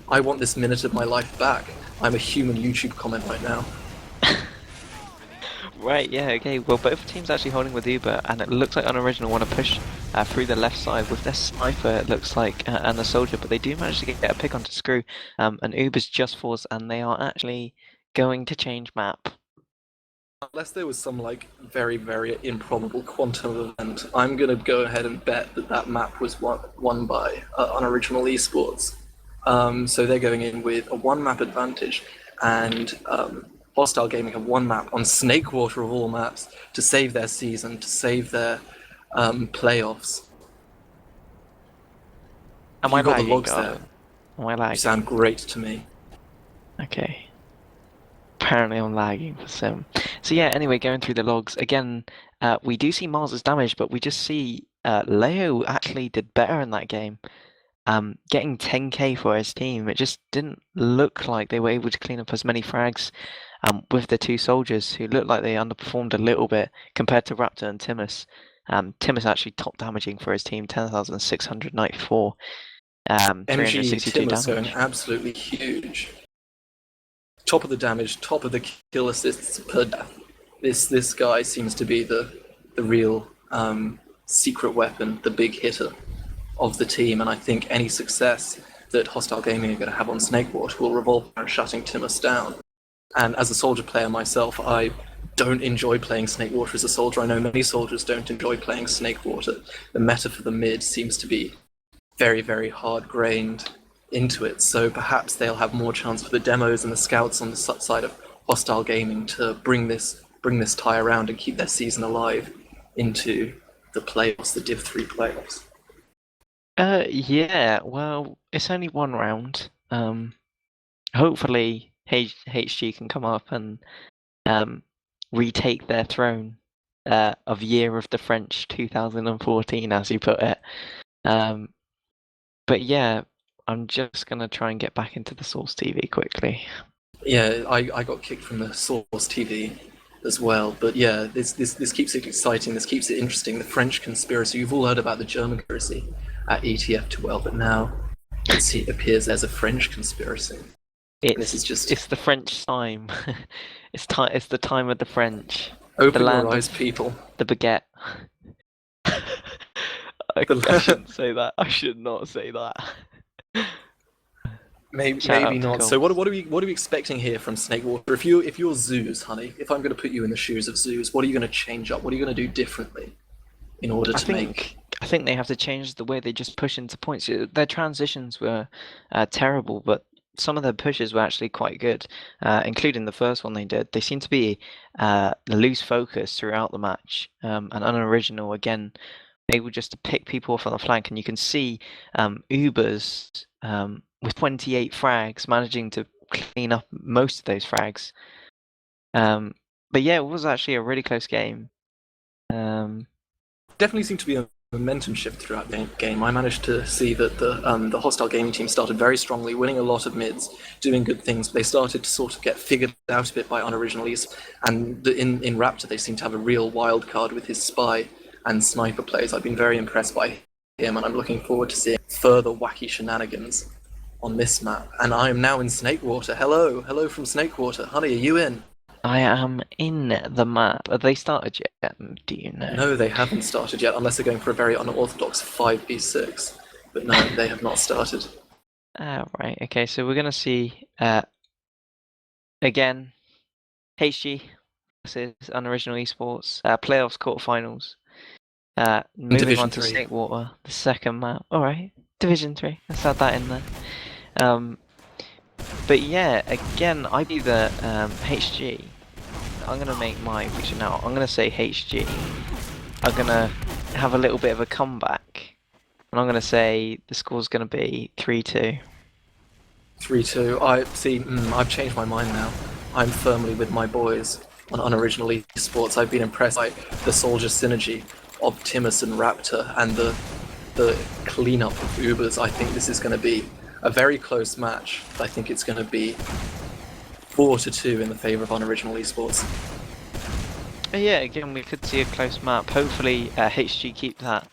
I want this minute of my life back. I'm a human YouTube comment right now. Right, yeah, okay. Well, both teams actually holding with Uber, and it looks like Unoriginal want to push through the left side with their sniper, it looks like, and the soldier, but they do manage to get a pick onto Screw, and Uber's just force, and they are actually going to change map. Unless there was some like very, very improbable quantum event, I'm gonna go ahead and bet that map was won by unoriginal eSports. So they're going in with a one map advantage, and Hostile Gaming have one map on Snakewater of all maps to save their season, to save their playoffs. Am I You got the lagging, logs there. Garden? Am I lagging? You sound great to me. Okay. Apparently I'm lagging for Sim. So yeah, anyway, going through the logs, again, we do see Mars's damage, but we just see Leo actually did better in that game. Getting 10k for his team, it just didn't look like they were able to clean up as many frags with the two soldiers who looked like they underperformed a little bit compared to Raptor and Timus. Timus actually top damaging for his team, 10,694. MG 362 Timus going damage. absolutely huge. Top of the damage, top of the kill assists per death. This guy seems to be the real secret weapon, the big hitter of the team, and I think any success that Hostile Gaming are going to have on Snakewater will revolve around shutting Timus down. And as a soldier player myself, I don't enjoy playing Snakewater as a soldier. I know many soldiers don't enjoy playing Snakewater. The meta for the mid seems to be very, very hard-grained into it, so perhaps they'll have more chance for the demos and the scouts on the side of Hostile Gaming to bring this tie around and keep their season alive into the playoffs, the Div 3 playoffs. Yeah, well, it's only one round. Hopefully HG can come up and retake their throne of Year of the French 2014, as you put it. But yeah, I'm just gonna try and get back into the Source TV quickly. Yeah, I got kicked from the Source TV as well, but yeah, this keeps it exciting, this keeps it interesting. The French conspiracy, you've all heard about the German conspiracy at ETF12, but now it appears there's a French conspiracy. It's the French time. It's the time of the French. Open the your eyes, people. The baguette. I shouldn't say that. I should not say that. Maybe not. So what are we expecting here from Snakewater? If you're Zeus, honey, if I'm going to put you in the shoes of Zeus, what are you going to change up? What are you going to do differently in order to make? I think they have to change the way they just push into points. Their transitions were terrible, but some of their pushes were actually quite good, including the first one they did. They seem to be loose focus throughout the match, and unoriginal again, able just to pick people off on the flank, and you can see Ubers with 28 frags managing to clean up most of those frags. But yeah, it was actually a really close game. Definitely seemed to be a momentum shift throughout the game. I managed to see that the Hostile Gaming team started very strongly, winning a lot of mids, doing good things. But they started to sort of get figured out a bit by unoriginalies, and in Raptor they seem to have a real wild card with his spy and sniper plays. I've been very impressed by him, and I'm looking forward to seeing further wacky shenanigans on this map. And I am now in Snakewater. Hello from Snakewater. Honey, are you in? I am in the map. Have they started yet? Do you know? No, they haven't started yet, unless they're going for a very unorthodox 5v6. But no, they have not started. Right, okay, so we're going to see, again, HG versus Unoriginal Esports, playoffs, quarterfinals. Moving Division on to 3. Snakewater, the second map. Alright, Division 3, let's add that in there. But yeah, again, I do the HG. I'm going to make my prediction now. I'm going to say HG. I'm going to have a little bit of a comeback. And I'm going to say the score's going to be 3-2. 3-2. I've changed my mind now. I'm firmly with my boys on unoriginal esports. I've been impressed by the soldier synergy of Timus and Raptor and the cleanup of Ubers. I think this is going to be a very close match. I think it's going to be 4-2 in the favor of unoriginal eSports. Yeah, again, we could see a close map. Hopefully, HG keep that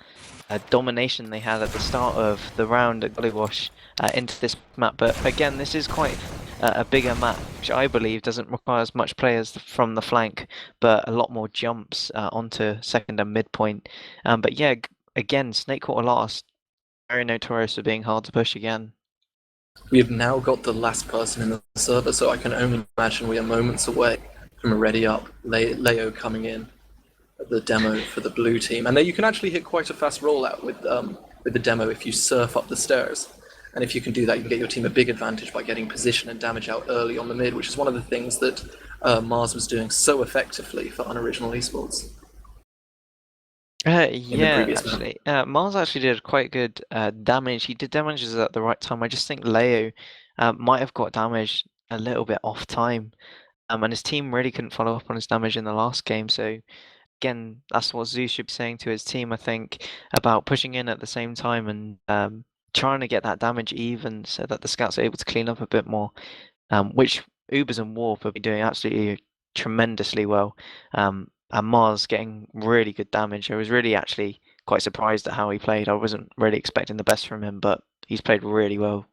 domination they had at the start of the round at Gollywash into this map. But again, this is quite a bigger map, which I believe doesn't require as much players from the flank, but a lot more jumps onto second and midpoint. But yeah, again, Snake Quarter last, very notorious for being hard to push again. We have now got the last person in the server, so I can only imagine we are moments away from a ready up Leo coming in at the demo for the blue team. And there you can actually hit quite a fast rollout with the demo if you surf up the stairs. And if you can do that, you can get your team a big advantage by getting position and damage out early on the mid, which is one of the things that Mars was doing so effectively for unoriginal esports. Yeah, actually, Mars actually did quite good damage. He did damages at the right time. I just think Leo might have got damaged a little bit off time, and his team really couldn't follow up on his damage in the last game. So again, that's what Zeus should be saying to his team, I think, about pushing in at the same time and trying to get that damage even so that the scouts are able to clean up a bit more, which Ubers and Warp have been doing absolutely tremendously well. And Mars getting really good damage. I was really actually quite surprised at how he played. I wasn't really expecting the best from him, but he's played really well.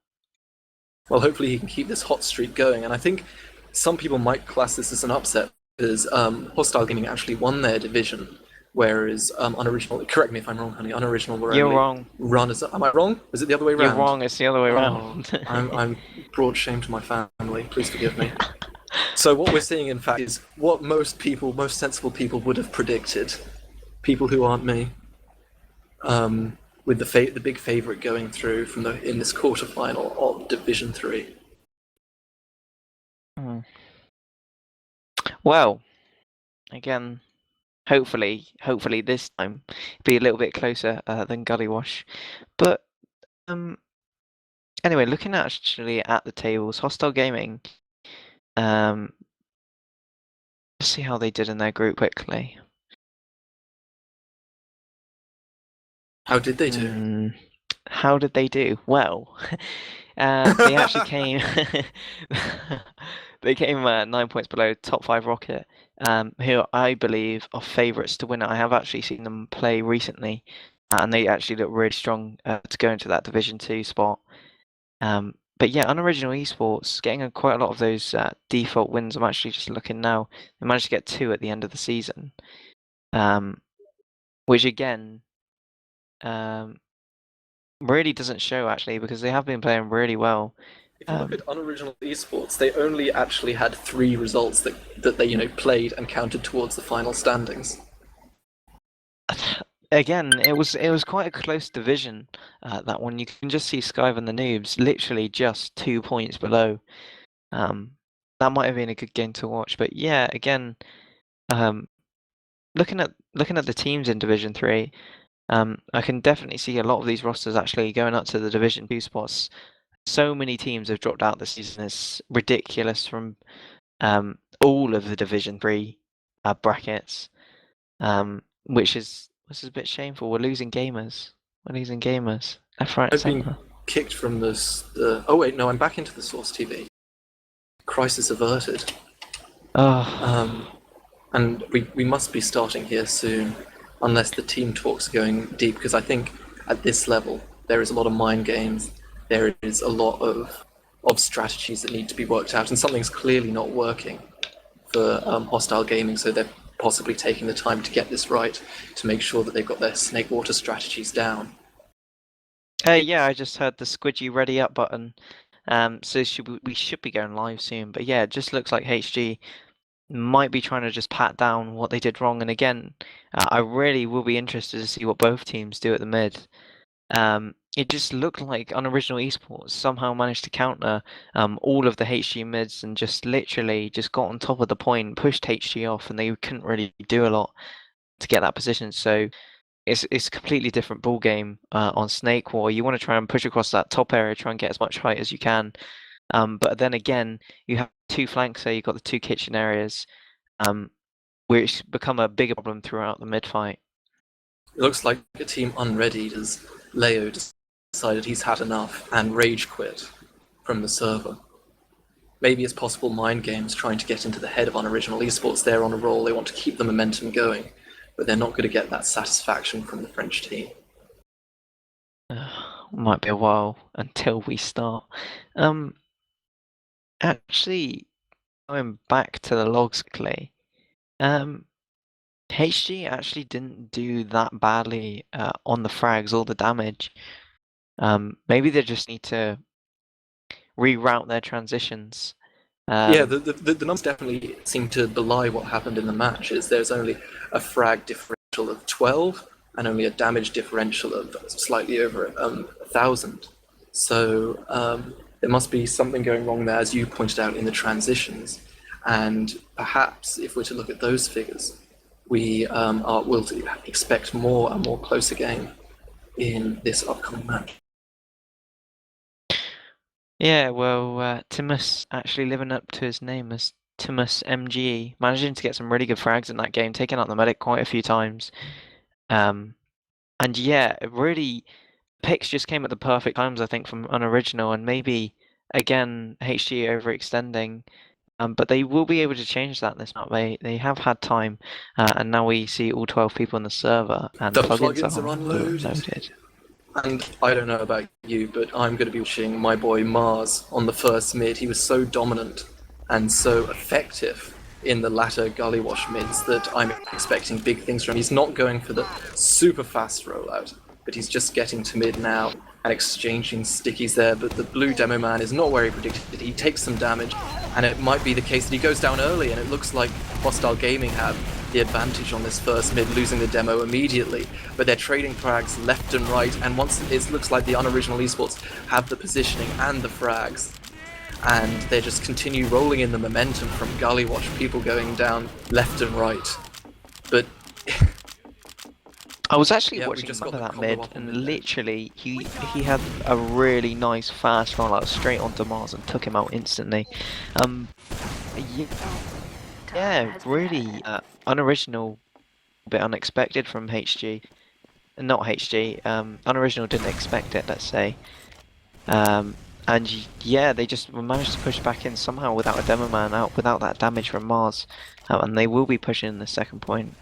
Well, hopefully he can keep this hot streak going, and I think some people might class this as an upset because Hostile Gaming actually won their division, whereas Unoriginal, correct me if I'm wrong, honey, Unoriginal were You're only wrong. runners. Am I wrong? Is it the other way around? You're wrong. It's the other way Oh, around. I'm brought shame to my family. Please forgive me. So what we're seeing, in fact, is what most sensible people would have predicted. People who aren't me. With the big favourite going through in this quarterfinal of Division 3. Well, again, hopefully this time be a little bit closer than Gullywash. But anyway, looking actually at the tables, Hostile Gaming. Let's see how they did in their group quickly. How did they do? How did they do? Well, they actually came. They came 9 points below top 5 Rocket, who I believe are favourites to win it. I have actually seen them play recently, and they actually look really strong to go into that Division 2 spot. But yeah, unoriginal esports getting quite a lot of those default wins. I'm actually just looking now. They managed to get 2 at the end of the season, which again really doesn't show actually because they have been playing really well. If you look at unoriginal esports, they only actually had 3 results that they played and counted towards the final standings. Again, it was quite a close division. That one you can just see Skyve and the Noobs literally just 2 points below. That might have been a good game to watch, but yeah, again, looking at the teams in Division 3, I can definitely see a lot of these rosters actually going up to the Division 2 spots. So many teams have dropped out this season. It's ridiculous from all of the Division 3 brackets, which is a bit shameful. We're losing gamers. Left, right, I've been centre. kicked from this. Oh wait, no, I'm back into the Source TV. Crisis averted. Oh. And we must be starting here soon, unless the team talks are going deep, because I think at this level there is a lot of mind games, there is a lot of strategies that need to be worked out, and something's clearly not working for Hostile Gaming, so they're possibly taking the time to get this right, to make sure that they've got their snake water strategies down. Yeah, I just heard the squidgy ready up button, so we should be going live soon, but yeah, it just looks like HG might be trying to just pat down what they did wrong. And again, I really will be interested to see what both teams do at the mid. It just looked like unoriginal esports somehow managed to counter all of the HG mids and just literally just got on top of the point, pushed HG off, and they couldn't really do a lot to get that position. So it's a completely different ball game on Snake War. You want to try and push across that top area, try and get as much height as you can. But then again, you have 2 flanks there. You've got the 2 kitchen areas, which become a bigger problem throughout the mid fight. It looks like a team unreadied as Leo decided he's had enough and rage quit from the server. Maybe it's possible mind games trying to get into the head of unoriginal esports. They're on a roll, they want to keep the momentum going, but they're not going to get that satisfaction from the French team. Might be a while until we start. Actually, going back to the logs quickly, HG actually didn't do that badly on the frags or the damage. Maybe they just need to reroute their transitions. Yeah, the numbers definitely seem to belie what happened in the match. There's only a frag differential of 12 and only a damage differential of slightly over 1,000. So there must be something going wrong there, as you pointed out, in the transitions. And perhaps if we're to look at those figures, we will expect more and more closer game in this upcoming match. Yeah, well, Timus actually living up to his name as Timus MGE, managing to get some really good frags in that game, taking out the medic quite a few times. And yeah, really, picks just came at the perfect times, I think, from unoriginal, and maybe again HG overextending. But they will be able to change that this map. They have had time, and now we see all 12 people on the server, and The plugins are unloaded. loaded. And I don't know about you, but I'm going to be watching my boy Mars on the first mid. He was so dominant and so effective in the latter gully wash mids that I'm expecting big things from him. He's not going for the super fast rollout, but he's just getting to mid now and exchanging stickies there. But the blue demo man is not where he predicted. He takes some damage, and it might be the case that he goes down early, and it looks like Hostile Gaming have the advantage on this first mid, losing the demo immediately. But they're trading frags left and right, and once it looks like the unoriginal esports have the positioning and the frags, and they just continue rolling in the momentum from gully wash, people going down left and right. But I was actually yeah, we watching just some got of the that combo mid, up on and mid there. literally he had a really nice fast rollout straight onto Mars and took him out instantly. Yeah, really unoriginal, a bit unexpected from HG. Not HG, unoriginal didn't expect it, let's say. And yeah, they just managed to push back in somehow without a demo man out, without that damage from Mars. And they will be pushing in the second point.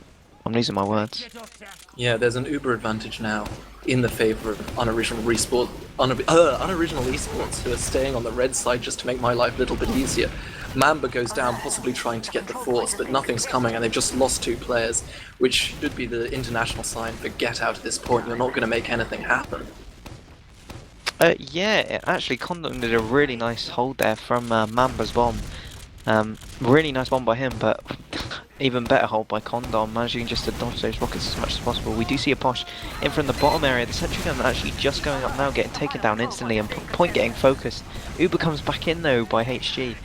I'm losing my words. Yeah, there's an uber advantage now in the favor of unoriginal esports, who are staying on the red side just to make my life a little bit easier. Mamba goes down, possibly trying to get the force, but nothing's coming, and they've just lost 2 players, which should be the international sign for get out at this point. You're not going to make anything happen. Yeah, actually, Condom did a really nice hold there from Mamba's bomb. Really nice bomb by him, but even better hold by Condom, managing just to dodge those rockets as much as possible. We do see a Posh in from the bottom area. The sentry gun actually just going up now, getting taken down instantly, and point getting focused. Uber comes back in though by HG.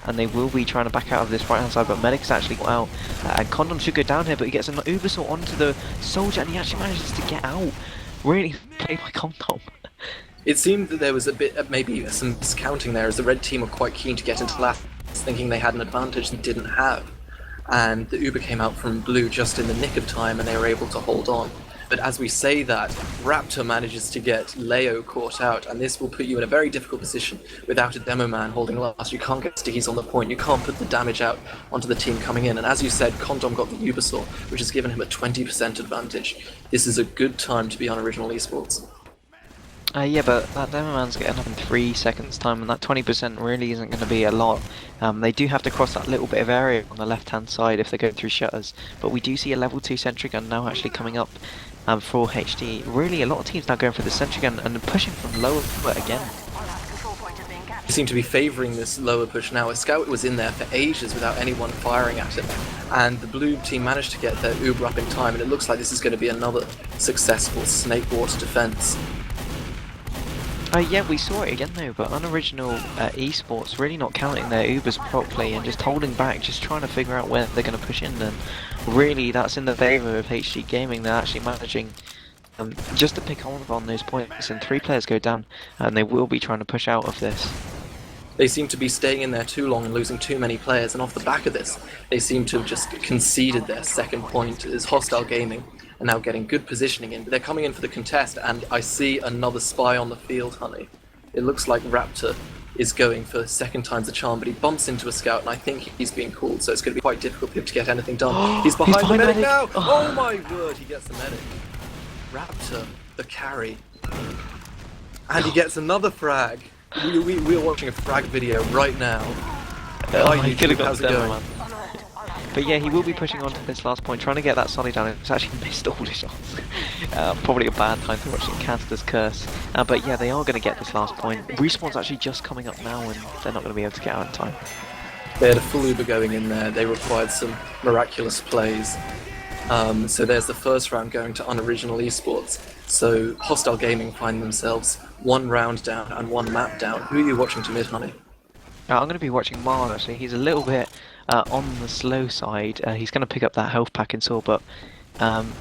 And they will be trying to back out of this right hand side, but Medic's actually got out. And Condom should go down here, but he gets an Uber saw onto the soldier, and he actually manages to get out. Really played by Condom. It seemed that there was a bit, maybe some discounting there, as the red team were quite keen to get into last, thinking they had an advantage they didn't have. And the Uber came out from blue just in the nick of time, and they were able to hold on. But as we say that, Raptor manages to get Leo caught out, and this will put you in a very difficult position without a demo man holding last. You can't get stickies on the point, you can't put the damage out onto the team coming in, and as you said, Condom got the Ubersaw, which has given him a 20% advantage. This is a good time to be on Original Esports. Yeah, but that demo man's getting up in 3 seconds time, and that 20% really isn't going to be a lot. They do have to cross that little bit of area on the left-hand side if they go through shutters, but we do see a level 2 sentry gun now actually coming up for HD. Really, a lot of teams now going for the sentry gun and pushing from lower again. They seem to be favouring this lower push now. A scout was in there for ages without anyone firing at him, and the blue team managed to get their Uber up in time, and it looks like this is going to be another successful snake water defence. Yeah, we saw it again though, but unoriginal esports really not counting their Ubers properly and just holding back, just trying to figure out where they're going to push in. And really, that's in the favour of HG Gaming. They're actually managing just to pick on those points, and 3 players go down, and they will be trying to push out of this. They seem to be staying in there too long and losing too many players, and off the back of this, they seem to have just conceded their second point as Hostile Gaming and now getting good positioning in. They're coming in for the contest, and I see another spy on the field, honey. It looks like Raptor is going for second time's the charm, but he bumps into a scout, and I think he's being called, so it's going to be quite difficult for him to get anything done. He's behind the medic now! Oh my word, he gets the medic. Raptor, the carry. And he gets another frag. We are watching a frag video right now. He could have got the demo, man. But yeah, he will be pushing on to this last point, trying to get that Solly down. It's actually missed all his shots. Probably a bad time to watch Caster's Curse. But yeah, they are going to get this last point. Respawn's actually just coming up now, and they're not going to be able to get out in time. They had a full Uber going in there. They required some miraculous plays. So there's the first round going to unoriginal eSports. So Hostile Gaming find themselves one round down and one map down. Who are you watching to mid, honey? I'm going to be watching Mars, actually. He's a little bit on the slow side. He's going to pick up that health pack and so, but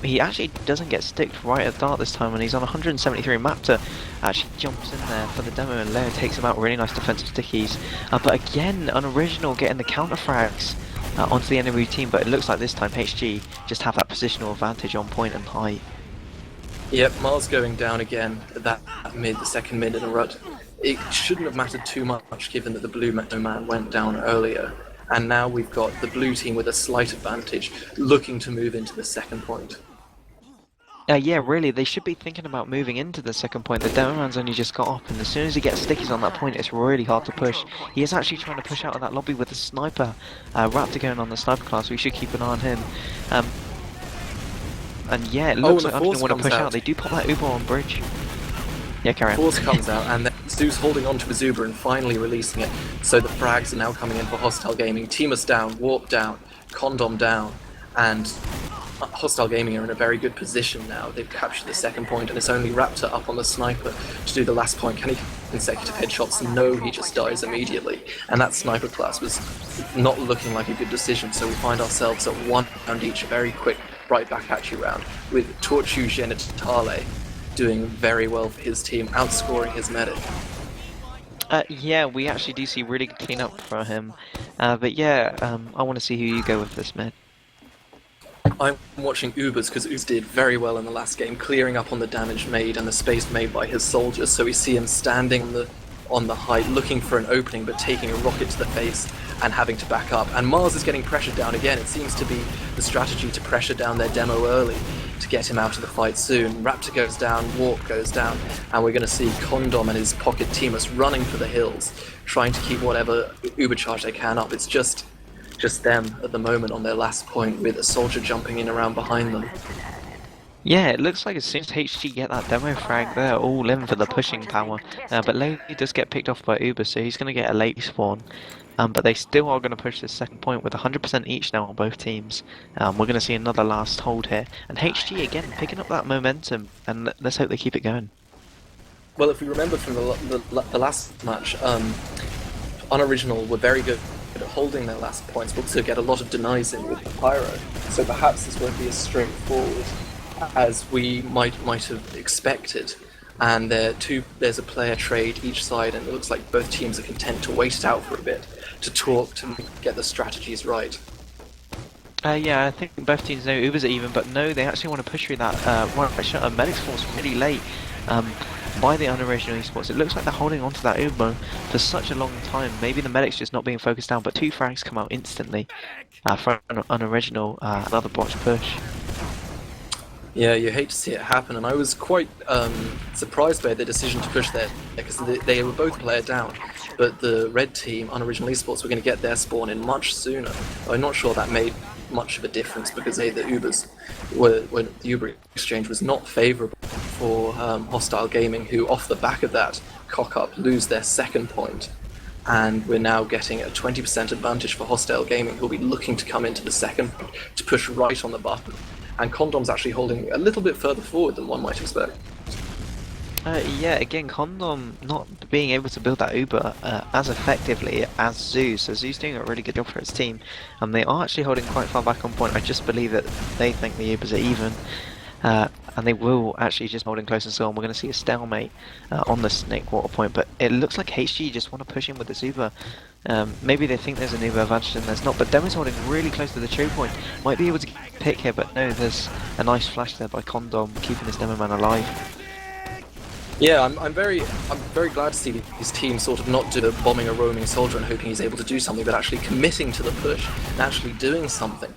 he actually doesn't get sticked right at the start this time, and he's on 173. Mapter actually jumps in there for the demo, and Leo takes him out. Really nice defensive stickies. But again, unoriginal getting the counter frags onto the enemy team, but it looks like this time HG just have that positional advantage on point and height. Yep, Mars going down again at that mid, the second mid in a rut. It shouldn't have mattered too much given that the blue man went down earlier. And now we've got the blue team with a slight advantage, looking to move into the second point. Yeah, really, they should be thinking about moving into the second point. The demo man's only just got up, and as soon as he gets stickies on that point, it's really hard to push. He is actually trying to push out of that lobby with a sniper. Raptor going on the sniper class, we should keep an eye on him. And yeah, it looks like Unoriginal want to push out. They do pop that Uber on bridge. Yeah, carry on. Force comes out, and then Zeus holding on to his Uber and finally releasing it. So the frags are now coming in for Hostile Gaming. Timus down, Warp down, Condom down, and Hostile Gaming are in a very good position now. They've captured the second point, and it's only Raptor up on the sniper to do the last point. Can he get consecutive headshots? No, he just dies immediately. And that sniper class was not looking like a good decision, so we find ourselves at one round each, a very quick right back at you round, with Torchu Genitale doing very well for his team, outscoring his medic. Yeah, we actually do see really good cleanup for him. But yeah, I want to see who you go with this mid. I'm watching Ubers because Ubers did very well in the last game, clearing up on the damage made and the space made by his soldiers. So we see him standing on the height, looking for an opening, but taking a rocket to the face and having to back up. And Mars is getting pressured down again. It seems to be the strategy to pressure down their demo early to get him out of the fight soon. Raptor goes down, Warp goes down, and we're going to see Condom and his pocket Timus running for the hills, trying to keep whatever Uber charge they can up. It's just them at the moment on their last point, with a soldier jumping in around behind them. Yeah, it looks like as soon as HG get that demo frag, they're all in for the pushing power. But Leo does get picked off by Uber, so he's going to get a late spawn. But they still are going to push this second point with 100% each now on both teams. We're going to see another last hold here. And HG again picking up that momentum, and let's hope they keep it going. Well, if we remember from the last match, Unoriginal were very good at holding their last points, but also get a lot of denies in with Pyro. So perhaps this won't be as straightforward as we might have expected. And there's a player trade each side, and it looks like both teams are content to wait it out for a bit, to talk, to get the strategies right. Yeah, I think both teams know Ubers are even, but no, they actually want to push through that right shot. Medic's force really late by the unoriginal eSports. It looks like they're holding on to that Uber for such a long time. Maybe the medic's just not being focused down, but two frags come out instantly for unoriginal, another botch push. Yeah, you hate to see it happen, and I was quite surprised by the decision to push there, because they were both player down, but the red team, Unoriginal Esports, were going to get their spawn in much sooner. I'm not sure that made much of a difference, because the Ubers when the Uber exchange was not favourable for Hostile Gaming, who off the back of that cock-up lose their second point, and we're now getting a 20% advantage for Hostile Gaming, who'll be looking to come into the second to push right on the button. And Condom's actually holding a little bit further forward than one might expect. Yeah, again, Condom not being able to build that Uber as effectively as Zeus. So Zeus doing a really good job for his team. And they are actually holding quite far back on point. I just believe that they think the Ubers are even. and they will actually just hold in close and so on. We're going to see a stalemate on the Snake Water point, but it looks like HG just want to push in with this Uber. Maybe they think there's an Uber advantage and there's not, but Demo's holding really close to the choke point. Might be able to pick here, but no, there's a nice flash there by Condom, keeping this Demo man alive. Yeah, I'm very glad to see his team sort of not do bombing a roaming soldier and hoping he's able to do something, but actually committing to the push and actually doing something.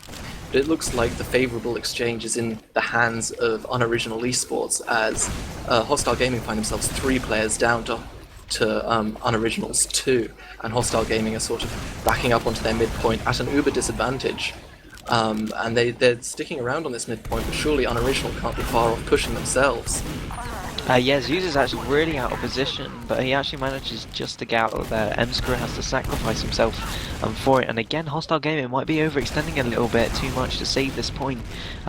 But it looks like the favourable exchange is in the hands of unoriginal eSports, as Hostile Gaming find themselves 3 players down to unoriginal's 2, and Hostile Gaming are sort of backing up onto their midpoint at an uber disadvantage. And they're sticking around on this midpoint, but surely unoriginal can't be far off pushing themselves. Yeah, Zeus is actually really out of position, but he actually manages just to get out of there. Emskra has to sacrifice himself for it, and again, Hostile Gaming might be overextending a little bit too much to save this point.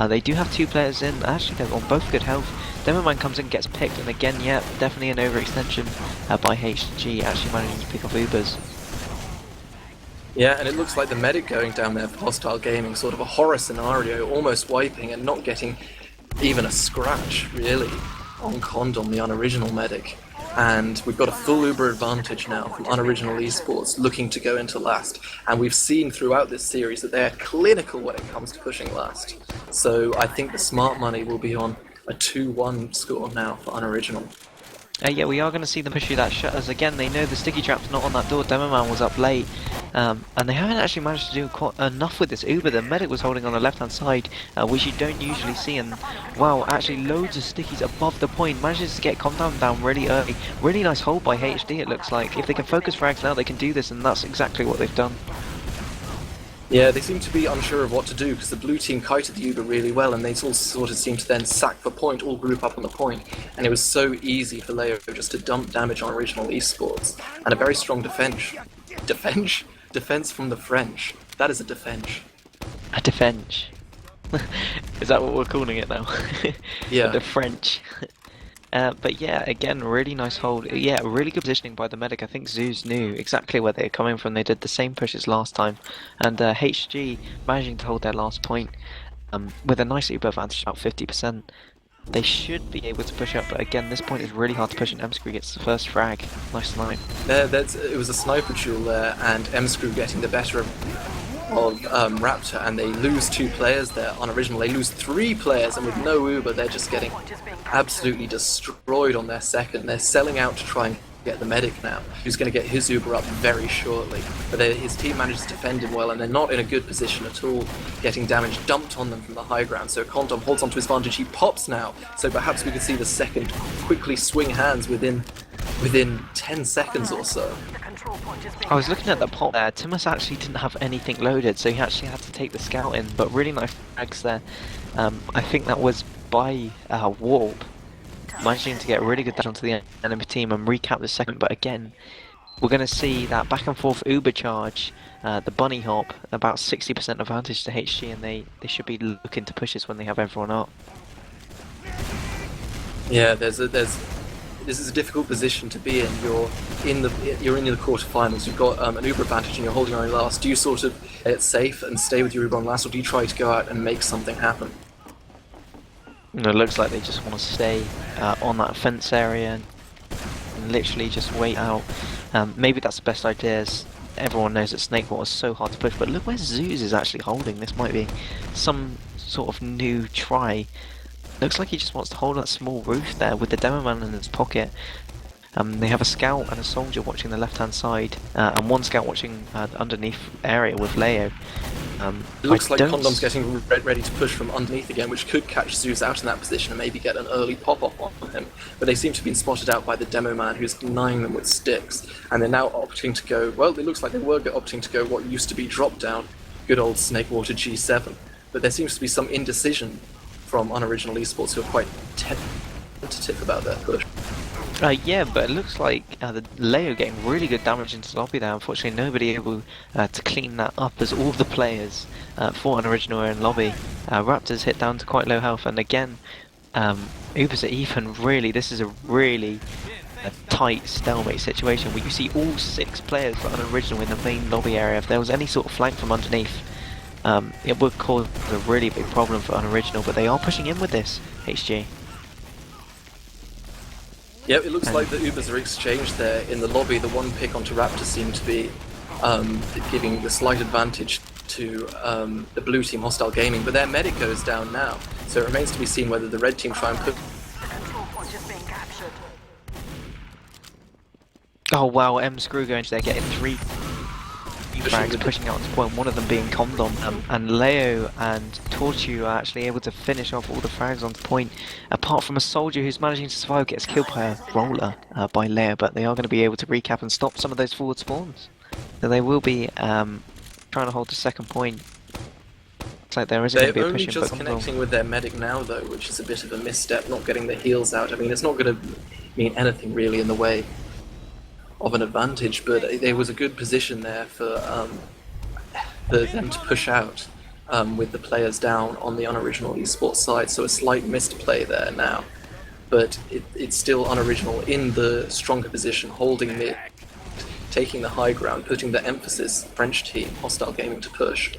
They do have 2 players in, actually they're on both good health. Demoman comes in, gets picked, and again, yeah, definitely an overextension by HG, actually managing to pick off Ubers. Yeah, and it looks like the medic going down there for Hostile Gaming, sort of a horror scenario, almost wiping and not getting even a scratch, really, on Condom, the unoriginal medic. And we've got a full Uber advantage now from unoriginal eSports, looking to go into last. And we've seen throughout this series that they're clinical when it comes to pushing last. So I think the smart money will be on a 2-1 score now for unoriginal. Yeah, we are going to see them push through that shutters again. They know the sticky trap's not on that door. Demoman was up late, and they haven't actually managed to do quite enough with this Uber. The medic was holding on the left-hand side, which you don't usually see. And wow, actually loads of stickies above the point. Manages to get Condom down really early. Really nice hold by HD. It looks like if they can focus frags now, they can do this, and that's exactly what they've done. Yeah, they seem to be unsure of what to do because the blue team kited the Uber really well, and they all sort of seemed to then sack the point, all group up on the point, and it was so easy for Leo just to dump damage on original eSports, and a very strong defense from the French. That is a defense. A defense. Is that what we're calling it now? Yeah. The French. But yeah, again, really nice hold. Yeah, really good positioning by the medic. I think Zeus knew exactly where they were coming from. They did the same pushes last time. And HG managing to hold their last point with a nice Uber advantage, about 50%. They should be able to push up, but again, this point is really hard to push, and Emskrew gets the first frag. Nice snipe. It was a sniper duel there, and Emskrew getting the better of Raptor, and they lose 2 players there on original. They lose 3 players, and with no Uber, they're just getting absolutely destroyed on their second. They're selling out to try and get the medic now, who's going to get his Uber up very shortly. But his team manages to defend him well, and they're not in a good position at all, getting damage dumped on them from the high ground. So Condom holds onto his advantage. He pops now, so perhaps we could see the second quickly swing hands within 10 seconds or so. I was looking at the pop there. Timus actually didn't have anything loaded, so he actually had to take the scout in, but really nice frags there. I think that was by Warp, managing to get really good damage onto the enemy team and recap the second, but again, we're going to see that back and forth Uber charge, the bunny hop, about 60% advantage to HG, and they should be looking to push this when they have everyone up. Yeah, this is a difficult position to be in. You're in the quarterfinals. You've got an Uber advantage, and you're holding on last. Do you sort of play it safe and stay with your Uber on last, or do you try to go out and make something happen? It looks like they just want to stay on that fence area and literally just wait out. Maybe that's the best idea, as everyone knows that Snake Water is so hard to push. But look where Zeus is actually holding. This might be some sort of new try. Looks like he just wants to hold that small roof there with the Demoman in his pocket. They have a scout and a soldier watching the left-hand side, and one scout watching the underneath area with Leo. It looks like Condom's getting ready to push from underneath again, which could catch Zeus out in that position and maybe get an early pop-off on him. But they seem to have been spotted out by the demo man, who's denying them with sticks. And they're now opting to go, well, it looks like they were opting to go what used to be drop down, good old Snakewater G7. But there seems to be some indecision from unoriginal eSports, who are quite tentative about their push. Yeah, but it looks like the Leo getting really good damage into the lobby there. Unfortunately, nobody able to clean that up, as all of the players for unoriginal are in lobby. Raptors hit down to quite low health, and again, Ubers are even. Really, this is a really tight stalemate situation where you see all 6 players for unoriginal in the main lobby area. If there was any sort of flank from underneath, it would cause a really big problem for unoriginal, but they are pushing in with this, HG. Yep, it looks like the Ubers are exchanged there in the lobby. The one pick onto Raptor seemed to be giving the slight advantage to the blue team, Hostile Gaming, but their medic goes down now, so it remains to be seen whether the red team try and put... Oh wow, M-Screw going to there, getting 3 frags, pushing out to point, one of them being Condom, and Leo and Torchu are actually able to finish off all the frags on the point, apart from a soldier who's managing to survive, gets killed by a roller by Leo, but they are going to be able to recap and stop some of those forward spawns. So they will be trying to hold the second point. Looks like there isn't going to be a push in, They're only just connecting with their medic now though, which is a bit of a misstep, not getting the heals out. I mean, it's not going to mean anything really in the way of an advantage, but there was a good position there for them to push out with the players down on the unoriginal eSports side, so a slight missed play there now. But it's still unoriginal in the stronger position, holding mid, taking the high ground, putting the emphasis, French team, Hostile Gaming, to push.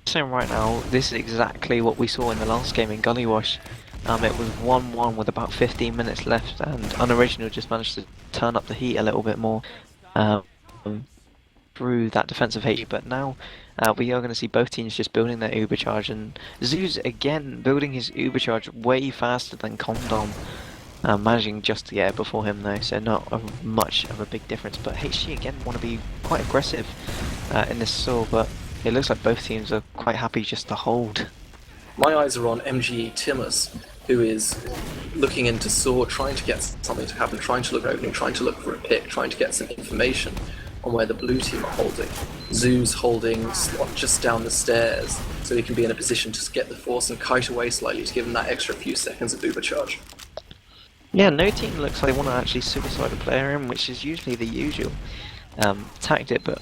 So right now, this is exactly what we saw in the last game in Gully Wash. It was 1-1 with about 15 minutes left, and Unoriginal just managed to turn up the heat a little bit more through that defensive HE. But now we are going to see both teams just building their Uber charge, and Zeus again building his Uber charge way faster than Condom, managing just to get it before him though, so not much of a big difference. But HG again want to be quite aggressive in this saw, but it looks like both teams are quite happy just to hold. My eyes are on MGE Timus, who is looking into Saw, trying to get something to happen, trying to look opening, trying to look for a pick, trying to get some information on where the blue team are holding. Zoo's holding Slot just down the stairs, so he can be in a position to get the force and kite away slightly to give him that extra few seconds of Uber charge. Yeah, no team looks like they want to actually suicide a player in, which is usually the usual tactic, but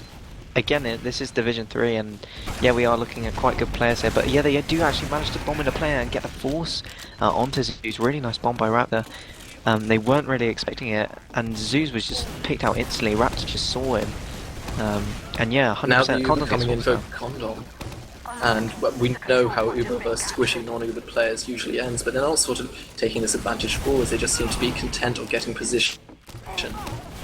again, this is Division 3, and yeah, we are looking at quite good players here, but yeah, they do actually manage to bomb in a player and get the force onto Zeus. Really nice bomb by Raptor. They weren't really expecting it, and Zeus was just picked out instantly. Raptor just saw him, and yeah, 100%. Now the Uber coming in for Condom, and we know how Uber versus squishy non-Uber players usually ends, but they're not sort of taking this advantage forwards. They just seem to be content of getting position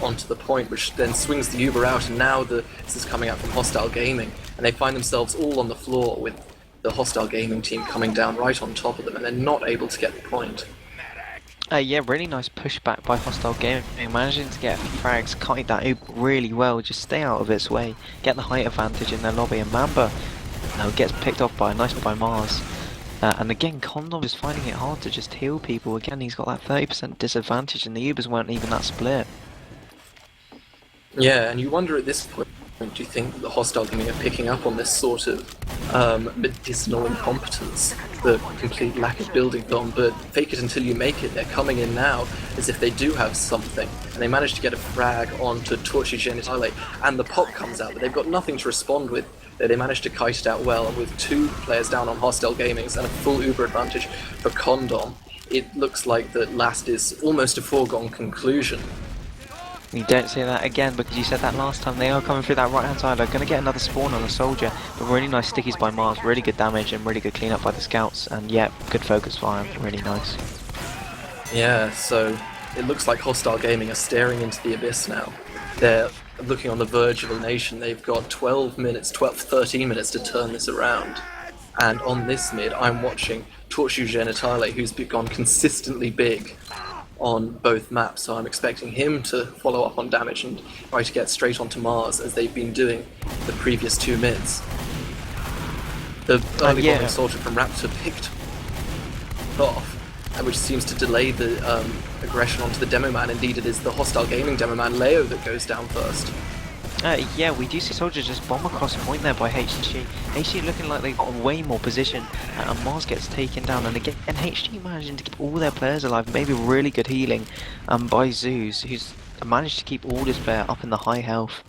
onto the point, which then swings the Uber out, and now this is coming out from Hostile Gaming, and they find themselves all on the floor with the Hostile Gaming team coming down right on top of them, and they're not able to get the point. Yeah, really nice pushback by Hostile Gaming, managing to get a few frags, kite that Uber really well, just stay out of its way, get the height advantage in their lobby, and Mamba gets picked off by a nice by Mars. And again, Condom is finding it hard to just heal people. Again, he's got that 30% disadvantage, and the Ubers weren't even that split. Yeah, and you wonder at this point, do you think that the Hostile Gaming are picking up on this sort of medicinal incompetence, the complete lack of building film, but fake it until you make it. They're coming in now as if they do have something, and they manage to get a frag onto Torchy Genitale, and the pop comes out, but they've got nothing to respond with. They managed to kite it out well, and with 2 players down on Hostile Gaming's and a full Uber advantage for Condom, it looks like the last is almost a foregone conclusion. You don't say that again, because you said that last time. They are coming through that right hand side. They're going to get another spawn on the soldier, but really nice stickies by Mars, really good damage and really good cleanup by the scouts, and yeah, good focus fire, really nice. Yeah, so it looks like Hostile Gaming are staring into the abyss now. They're looking on the verge of elimination. They've got 13 minutes to turn this around. And on this mid, I'm watching Torchu Genitale, who's gone consistently big on both maps, so I'm expecting him to follow up on damage and try to get straight onto Mars, as they've been doing the previous 2 mids. The early bombing soldier from Raptor picked off, which seems to delay the aggression onto the demo man. Indeed, it is the Hostile Gaming demo man, Leo, that goes down first. Yeah, we do see soldiers just bomb across point there by HG. HG looking like they've got way more position, and Mars gets taken down, and again, HG managing to keep all their players alive, maybe really good healing by Zeus, who's managed to keep all his player up in the high health.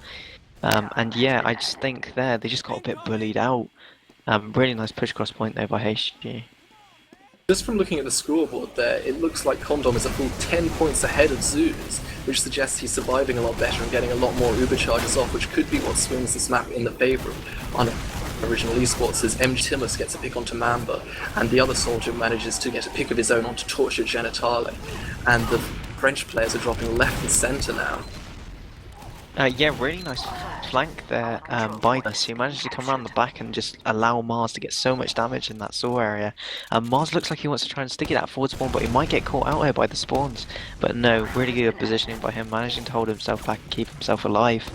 And yeah, I just think there, they just got a bit bullied out. Really nice push cross point there by HG. Just from looking at the scoreboard there, it looks like Condom is a full 10 points ahead of Zeus, which suggests he's surviving a lot better and getting a lot more Uber charges off, which could be what swings this map in the favour of unoriginal eSports, as MG Timus gets a pick onto Mamba, and the other soldier manages to get a pick of his own onto Torture Genitale. And the French players are dropping left and centre now. Yeah, really nice flank there by us. He managed to come around the back and just allow Mars to get so much damage in that saw area. Mars looks like he wants to try and stick it at forward spawn, but he might get caught out here by the spawns. But no, really good positioning by him, managing to hold himself back and keep himself alive.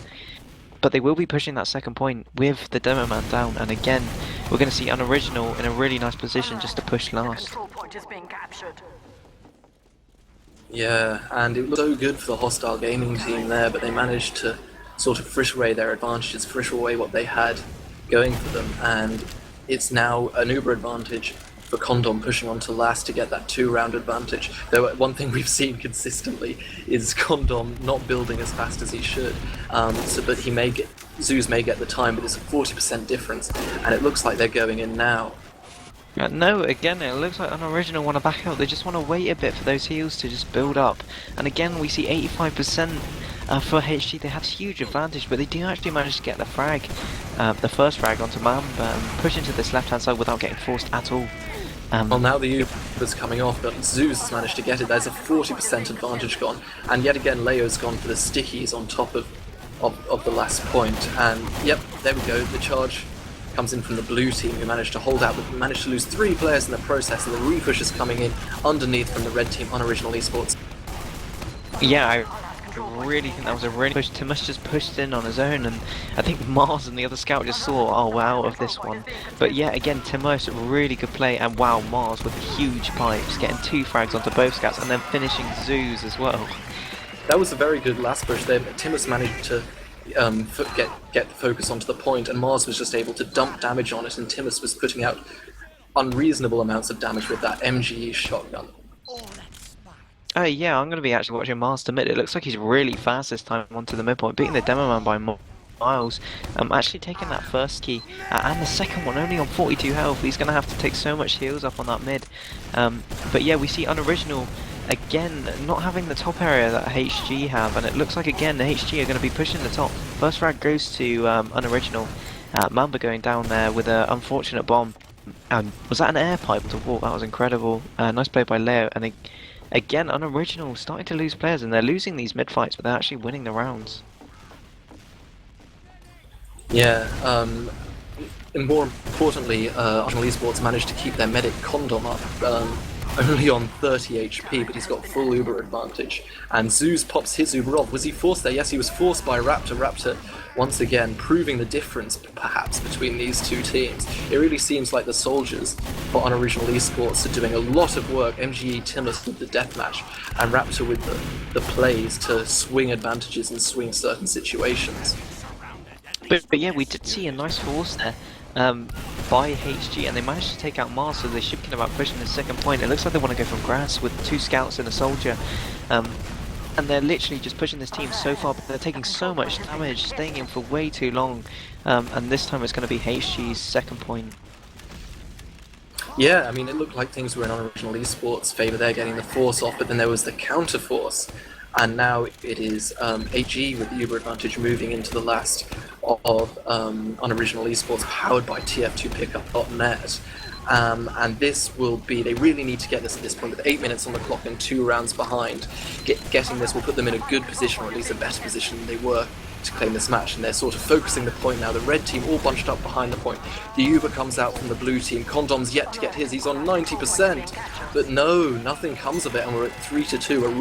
But they will be pushing that second point with the demo man down, and again, we're going to see Unoriginal in a really nice position just to push last. Yeah, and it looked so good for the hostile gaming team there, but they managed to sort of fritter away their advantages, fritter away what they had going for them, and it's now an Uber advantage for Condom pushing on to last to get that 2-round advantage. Though one thing we've seen consistently is Condom not building as fast as he should, but Zeus may get the time, but it's a 40% difference, and it looks like they're going in now. No, again, it looks like Unoriginal want to back out. They just want to wait a bit for those heals to just build up. And again, we see 85% for HG. They had a huge advantage, but they do actually manage to get the frag, the first frag onto Mamba, and push into this left-hand side without getting forced at all. Well, now the Uber's coming off, but Zeus has managed to get it. There's a 40% advantage gone. And yet again, Leo's gone for the stickies on top of the last point. And yep, there we go. The charge comes in from the blue team, who managed to hold out, but managed to lose 3 players in the process, and the repush is coming in underneath from the red team, Unoriginal eSports. Yeah, I really think that was a really push. Timus just pushed in on his own, and I think Mars and the other scout just saw, oh, we're out of this one. But yeah, again, Timus, really good play, and wow, Mars with huge pipes, getting 2 frags onto both scouts, and then finishing Zeus as well. That was a very good last push there, but Timus managed to get the focus onto the point, and Mars was just able to dump damage on it, and Timus was putting out unreasonable amounts of damage with that MGE shotgun. Yeah, I'm going to be actually watching Mars to mid. It looks like he's really fast this time onto the midpoint, beating the demo man by miles. Actually taking that first key, and the second one only on 42 health. He's going to have to take so much heals up on that mid. But yeah, we see Unoriginal again not having the top area that HG have, and it looks like again the HG are going to be pushing the top. First frag goes to Unoriginal. Mamba going down there with an unfortunate bomb. Was that an air pipe to walk? That was incredible. Nice play by Leo. And again, Unoriginal starting to lose players, and they're losing these mid fights, but they're actually winning the rounds. Yeah, and more importantly, Unoriginal eSports managed to keep their medic Condom up, only on 30 HP, but he's got full Uber advantage. And Zeus pops his Uber off. Was he forced there? Yes, he was forced by Raptor. Raptor, once again, proving the difference, perhaps, between these two teams. It really seems like the soldiers for Unoriginal eSports are doing a lot of work. MGE Timus with the deathmatch, and Raptor with the plays to swing advantages and swing certain situations. But yeah, we did see a nice force there by HG, and they managed to take out Mars, so they're thinking about pushing the second point. It looks like they want to go from grass with 2 scouts and a soldier, and they're literally just pushing this team so far, but they're taking so much damage, staying in for way too long, and this time it's going to be HG's second point. Yeah, I mean, it looked like things were in Unoriginal eSports' favour there, getting the force off, but then there was the counter force. And now it is AG with the Uber advantage moving into the last of Unoriginal eSports, powered by TF2Pickup.net. And this will be, they really need to get this at this point with 8 minutes on the clock and 2 rounds behind. Getting this will put them in a good position, or at least a better position than they were to claim this match, and they're sort of focusing the point now. The red team all bunched up behind the point. The Uber comes out from the blue team. Condom's yet to get his. He's on 90%, but no, nothing comes of it, and we're at 3-2.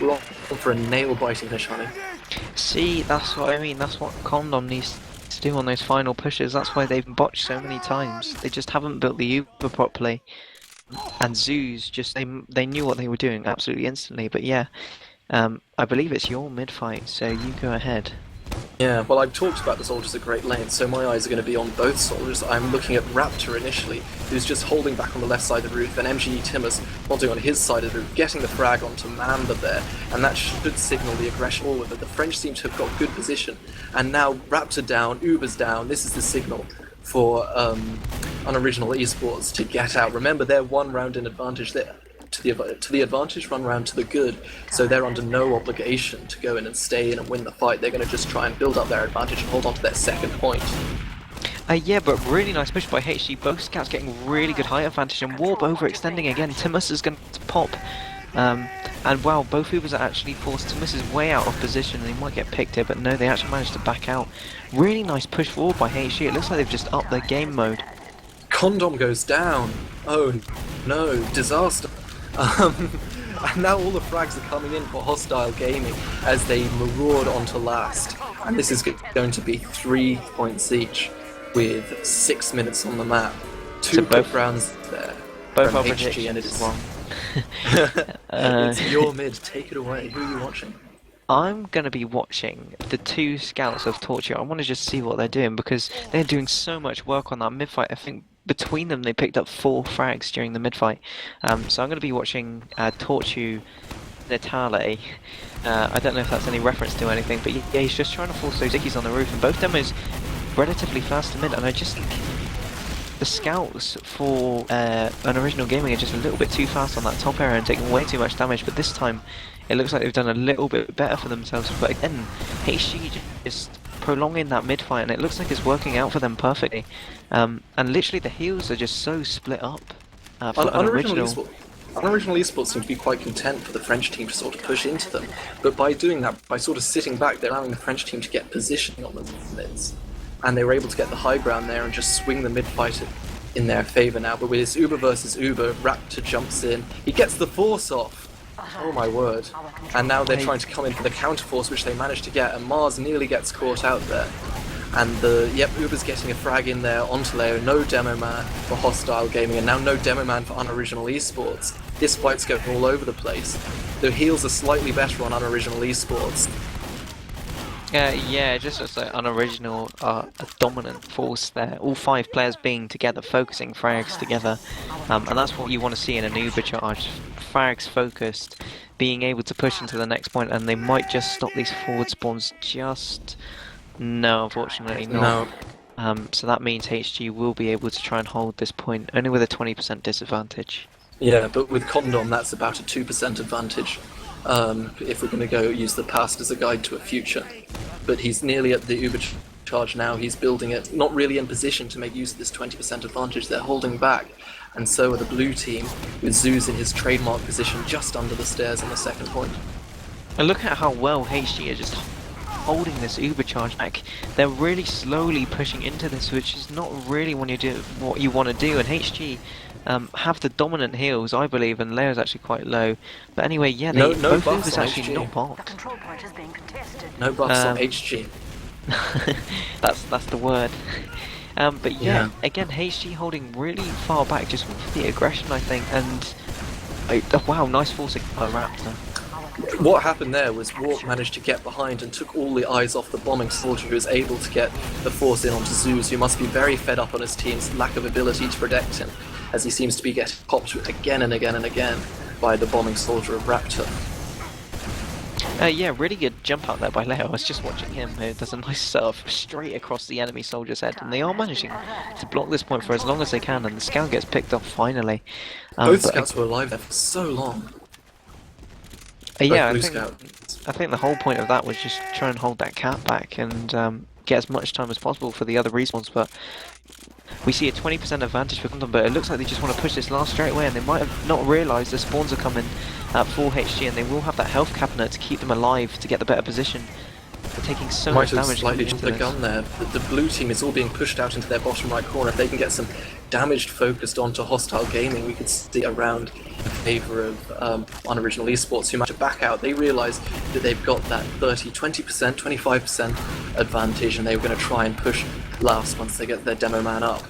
We're on for a nail-biting finish, honey. See, that's what I mean. That's what Condom needs to do on those final pushes. That's why they've botched so many times. They just haven't built the Uber properly. And Zeus just they knew what they were doing absolutely instantly. But yeah, I believe it's your mid fight, so you go ahead. Yeah, well, I've talked about the soldiers at great length, so my eyes are going to be on both soldiers. I'm looking at Raptor initially, who's just holding back on the left side of the roof, and MGE Timus holding on his side of the roof, getting the frag onto Mamba there, and that should signal the aggression forward. But the French seem to have got good position, and now Raptor down, Uber's down. This is the signal for Unoriginal eSports to get out. Remember, they're 1 round in advantage there. To the advantage, run round to the good, so they're under no obligation to go in and stay in and win the fight. They're going to just try and build up their advantage and hold on to their second point. Yeah, but really nice push by HG. Both scouts getting really good height advantage, and Warp overextending again. Timus is going to pop And wow, both Ubers are actually forced to miss his way out of position and he might get picked here, but no, they actually managed to back out. Really nice push forward by HG. It looks like they've just upped their game mode. Condom goes down. Oh no, disaster. And now all the frags are coming in for hostile gaming as they maraud onto last. And this is going to be 3 points each with 6 minutes on the map. Two quick rounds there. Both from our HG, predictions and it's wrong. it's your mid. Take it away. Who are you watching? I'm going to be watching the two scouts of Torture. I want to just see what they're doing because they're doing so much work on that mid-fight. I think between them they picked up 4 frags during the mid-fight. So I'm going to be watching Torture Natale. I don't know if that's any reference to anything, but yeah, he's just trying to force those dickies on the roof, and both demos relatively fast to mid, and I just think the scouts for unoriginal gaming are just a little bit too fast on that top area and taking way too much damage, but this time it looks like they've done a little bit better for themselves. But again, HG just prolonging that mid fight, and it looks like it's working out for them perfectly. And literally the heals are just so split up for unoriginal. Unoriginal eSports seem to be quite content for the French team to sort of push into them, but by doing that, by sort of sitting back, they're allowing the French team to get positioning on the mids. And they were able to get the high ground there and just swing the mid fight in their favour now. But with his Uber versus Uber, Raptor jumps in. He gets the force off. Oh my word. And now they're trying to come in for the counter force, which they managed to get, and Mars nearly gets caught out there. And Uber's getting a frag in there onto Leo. No demo man for hostile gaming, and now no demo man for unoriginal esports. This fight's going all over the place. The heals are slightly better on unoriginal esports. Yeah, just as like unoriginal are a dominant force there. All 5 players being together, focusing frags together, and that's what you want to see in an Uber charge. Frags focused, being able to push into the next point, and they might just stop these forward spawns. Just no, unfortunately not. No. So that means HG will be able to try and hold this point, only with a 20% disadvantage. Yeah, but with Condom, that's about a 2% advantage. If we're going to go use the past as a guide to a future. But he's nearly at the Uber charge now, he's building it, not really in position to make use of this 20% advantage, they're holding back. And so are the blue team, with Zeus in his trademark position just under the stairs on the second point. And look at how well HG are just holding this Uber charge back. They're really slowly pushing into this, which is not really when you do what you want to do, and HG have the dominant heals, I believe, and Leo's actually quite low. But anyway, yeah, both Ubers actually not blocked. No buffs on HG. that's the word. But yeah, again, HG holding really far back just with the aggression, I think, and wow, nice forcing by Raptor. What happened there was Warp managed to get behind and took all the eyes off the bombing soldier, who was able to get the force in onto Zeus, who must be very fed up on his team's lack of ability to protect him, as he seems to be getting popped again and again and again by the bombing soldier of Raptor. Yeah, really good jump out there by Leo. I was just watching him, who does a nice surf straight across the enemy soldier's head, and they are managing to block this point for as long as they can, and the scout gets picked off finally. Both scouts were alive there for so long. Yeah, I think the whole point of that was just try and hold that cap back and get as much time as possible for the other respawns, but we see a 20% advantage for Condom, but it looks like they just want to push this last straight away, and they might have not realised the spawns are coming at full HG, and they will have that health cabinet to keep them alive to get the better position. They're taking so much damage. Might have slightly jumped the gun there. The blue team is all being pushed out into their bottom right corner. If they can get some damage focused onto hostile gaming, we could see a round in favour of unoriginal esports, who might have back out. They realise that they've got that 30, 20%, 25% advantage, and they were going to try and push last once they get their demo man up.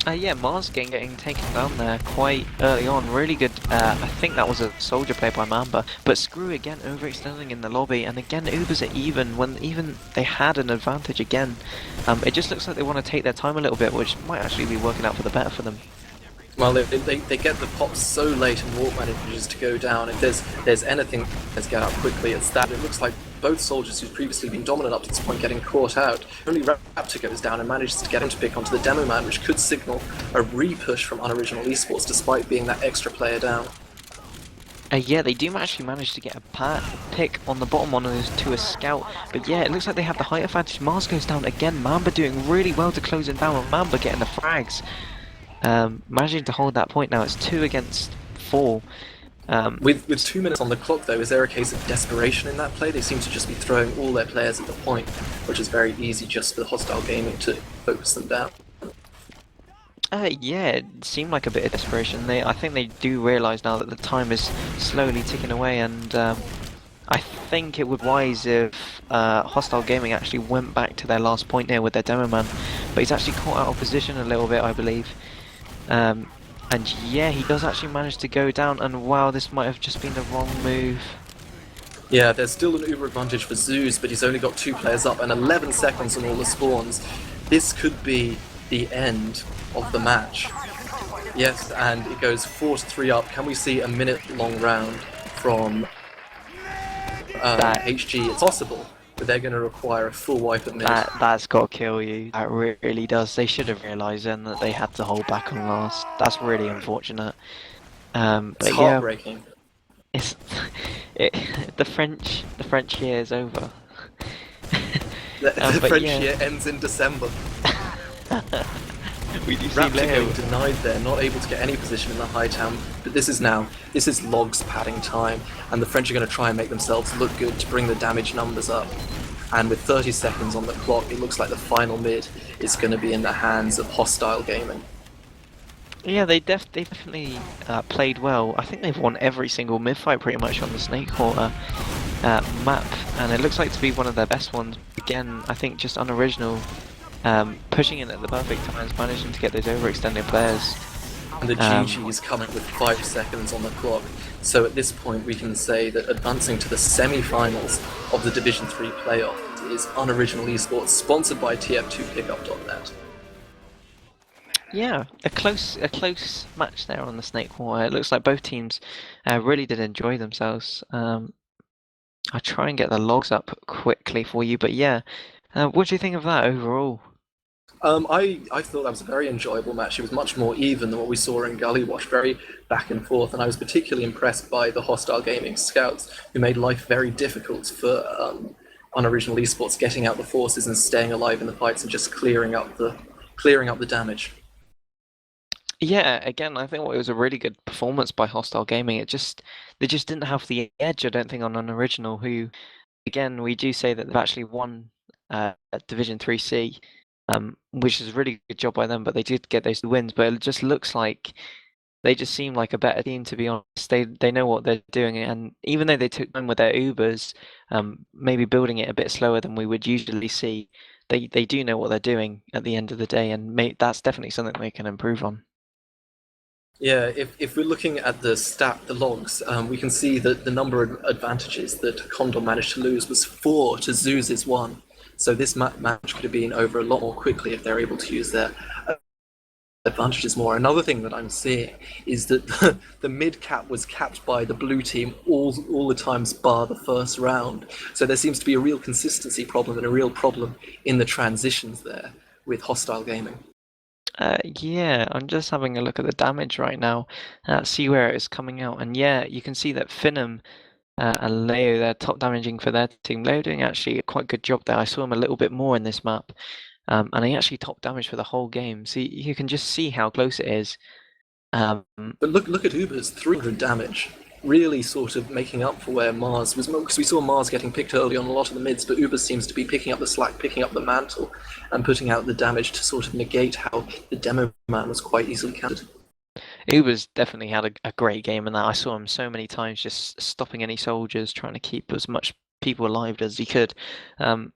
Yeah, Mars getting taken down there quite early on. Really good. I think that was a soldier play by Mamba. But Screw again overextending in the lobby, and again Ubers are even when even they had an advantage again. It just looks like they want to take their time a little bit, which might actually be working out for the better for them. Well, they get the pops so late, and Warp manages to go down. If there's anything that's get out quickly, it's that. It looks like both soldiers who've previously been dominant up to this point getting caught out. Only Raptor goes down and manages to get him to pick onto the demo man, which could signal a re-push from unoriginal esports, despite being that extra player down. Yeah, they do actually manage to get a pick on the bottom one to a scout, but yeah, it looks like they have the height advantage. Mars goes down again. Mamba doing really well to close him down, and Mamba getting the frags. Managing to hold that point now. It's 2 against 4. With 2 minutes on the clock, though, is there a case of desperation in that play? They seem to just be throwing all their players at the point, which is very easy just for hostile gaming to focus them down. Yeah, it seemed like a bit of desperation. I think they do realise now that the time is slowly ticking away, and I think it would be wise if Hostile Gaming actually went back to their last point here with their demo man, but he's actually caught out of position a little bit, I believe. And yeah, he does actually manage to go down, and wow, this might have just been the wrong move. Yeah, there's still an uber advantage for Zeus, but he's only got 2 players up and 11 seconds on all the spawns. This could be the end of the match. Yes, and it goes 4-3 up. Can we see a minute-long round from HG? It's possible, but they're going to require a full wipe at mid. That's got to kill you. That really does. They should have realised then that they had to hold back on last. That's really unfortunate. It's heartbreaking. Yeah, the French year is over. The French year ends in December. We do see Raptor Leo getting denied there, not able to get any position in the high town. But this is logs padding time, and the French are going to try and make themselves look good to bring the damage numbers up. And with 30 seconds on the clock, it looks like the final mid is going to be in the hands of Hostile Gaming. Yeah, they definitely played well. I think they've won every single mid fight pretty much on the Snake Quarter map, and it looks like to be one of their best ones. Again, I think just unoriginal. Pushing in at the perfect times, managing to get those overextended players. And the GG is coming with 5 seconds on the clock. So at this point we can say that advancing to the semi-finals of the Division 3 playoff is Unoriginal eSports, sponsored by TF2Pickup.net. Yeah, a close match there on the Snake Water. It looks like both teams really did enjoy themselves. I'll try and get the logs up quickly for you, but yeah. What do you think of that overall? I thought that was a very enjoyable match. It was much more even than what we saw in Gully Wash, very back and forth, and I was particularly impressed by the Hostile Gaming scouts, who made life very difficult for Unoriginal eSports, getting out the forces and staying alive in the fights and just clearing up the damage. Yeah, again, I think it was a really good performance by Hostile Gaming. They just didn't have the edge, I don't think, on Unoriginal, who, again, we do say that they've actually won Division 3C. Which is a really good job by them, but they did get those wins. But it just looks like they just seem like a better team, to be honest. They know what they're doing, and even though they took time with their Ubers, maybe building it a bit slower than we would usually see, they do know what they're doing at the end of the day, and that's definitely something they can improve on. Yeah, if we're looking at the logs, we can see that the number of advantages that Condor managed to lose was 4 to Zeus's 1. So this match could have been over a lot more quickly if they're able to use their advantages more. Another thing that I'm seeing is that the mid cap was capped by the blue team all the times bar the first round. So there seems to be a real consistency problem and a real problem in the transitions there with Hostile Gaming. Yeah, I'm just having a look at the damage right now, see where it is coming out, and yeah, you can see that Finham and Leo, they're top damaging for their team. Leo doing actually a quite good job there. I saw him a little bit more in this map, and he actually top damage for the whole game. So you can just see how close it is. But look at Uber's 300 damage, really sort of making up for where Mars was, because we saw Mars getting picked early on a lot of the mids, but Uber seems to be picking up the slack, picking up the mantle, and putting out the damage to sort of negate how the demo man was quite easily countered. Uber's definitely had a great game in that. I saw him so many times just stopping any soldiers, trying to keep as much people alive as he could. And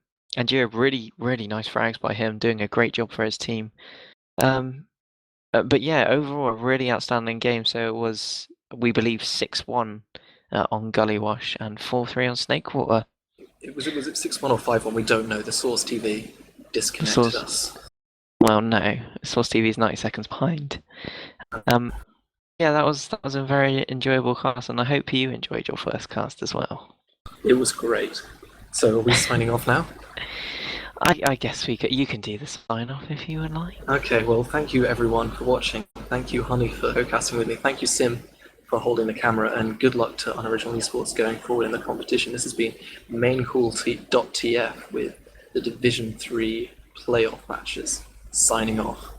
yeah, really, really nice frags by him, doing a great job for his team. But yeah, overall, a really outstanding game. So it was, we believe, 6-1 on Gully Wash and 4-3 on Snake Water. Was it 6-1 or 5-1? We don't know. The Source TV disconnected us. Well, no, Source TV is 90 seconds behind. Yeah, that was a very enjoyable cast, and I hope you enjoyed your first cast as well. It was great. So are we signing off now? I guess you can do the sign off if you would like. Okay, well, thank you everyone for watching. Thank you, Honey, for co-casting with me. Thank you, Sim, for holding the camera, and good luck to Unoriginal eSports going forward in the competition. This has been maincool.tf with the Division 3 playoff matches. Signing off.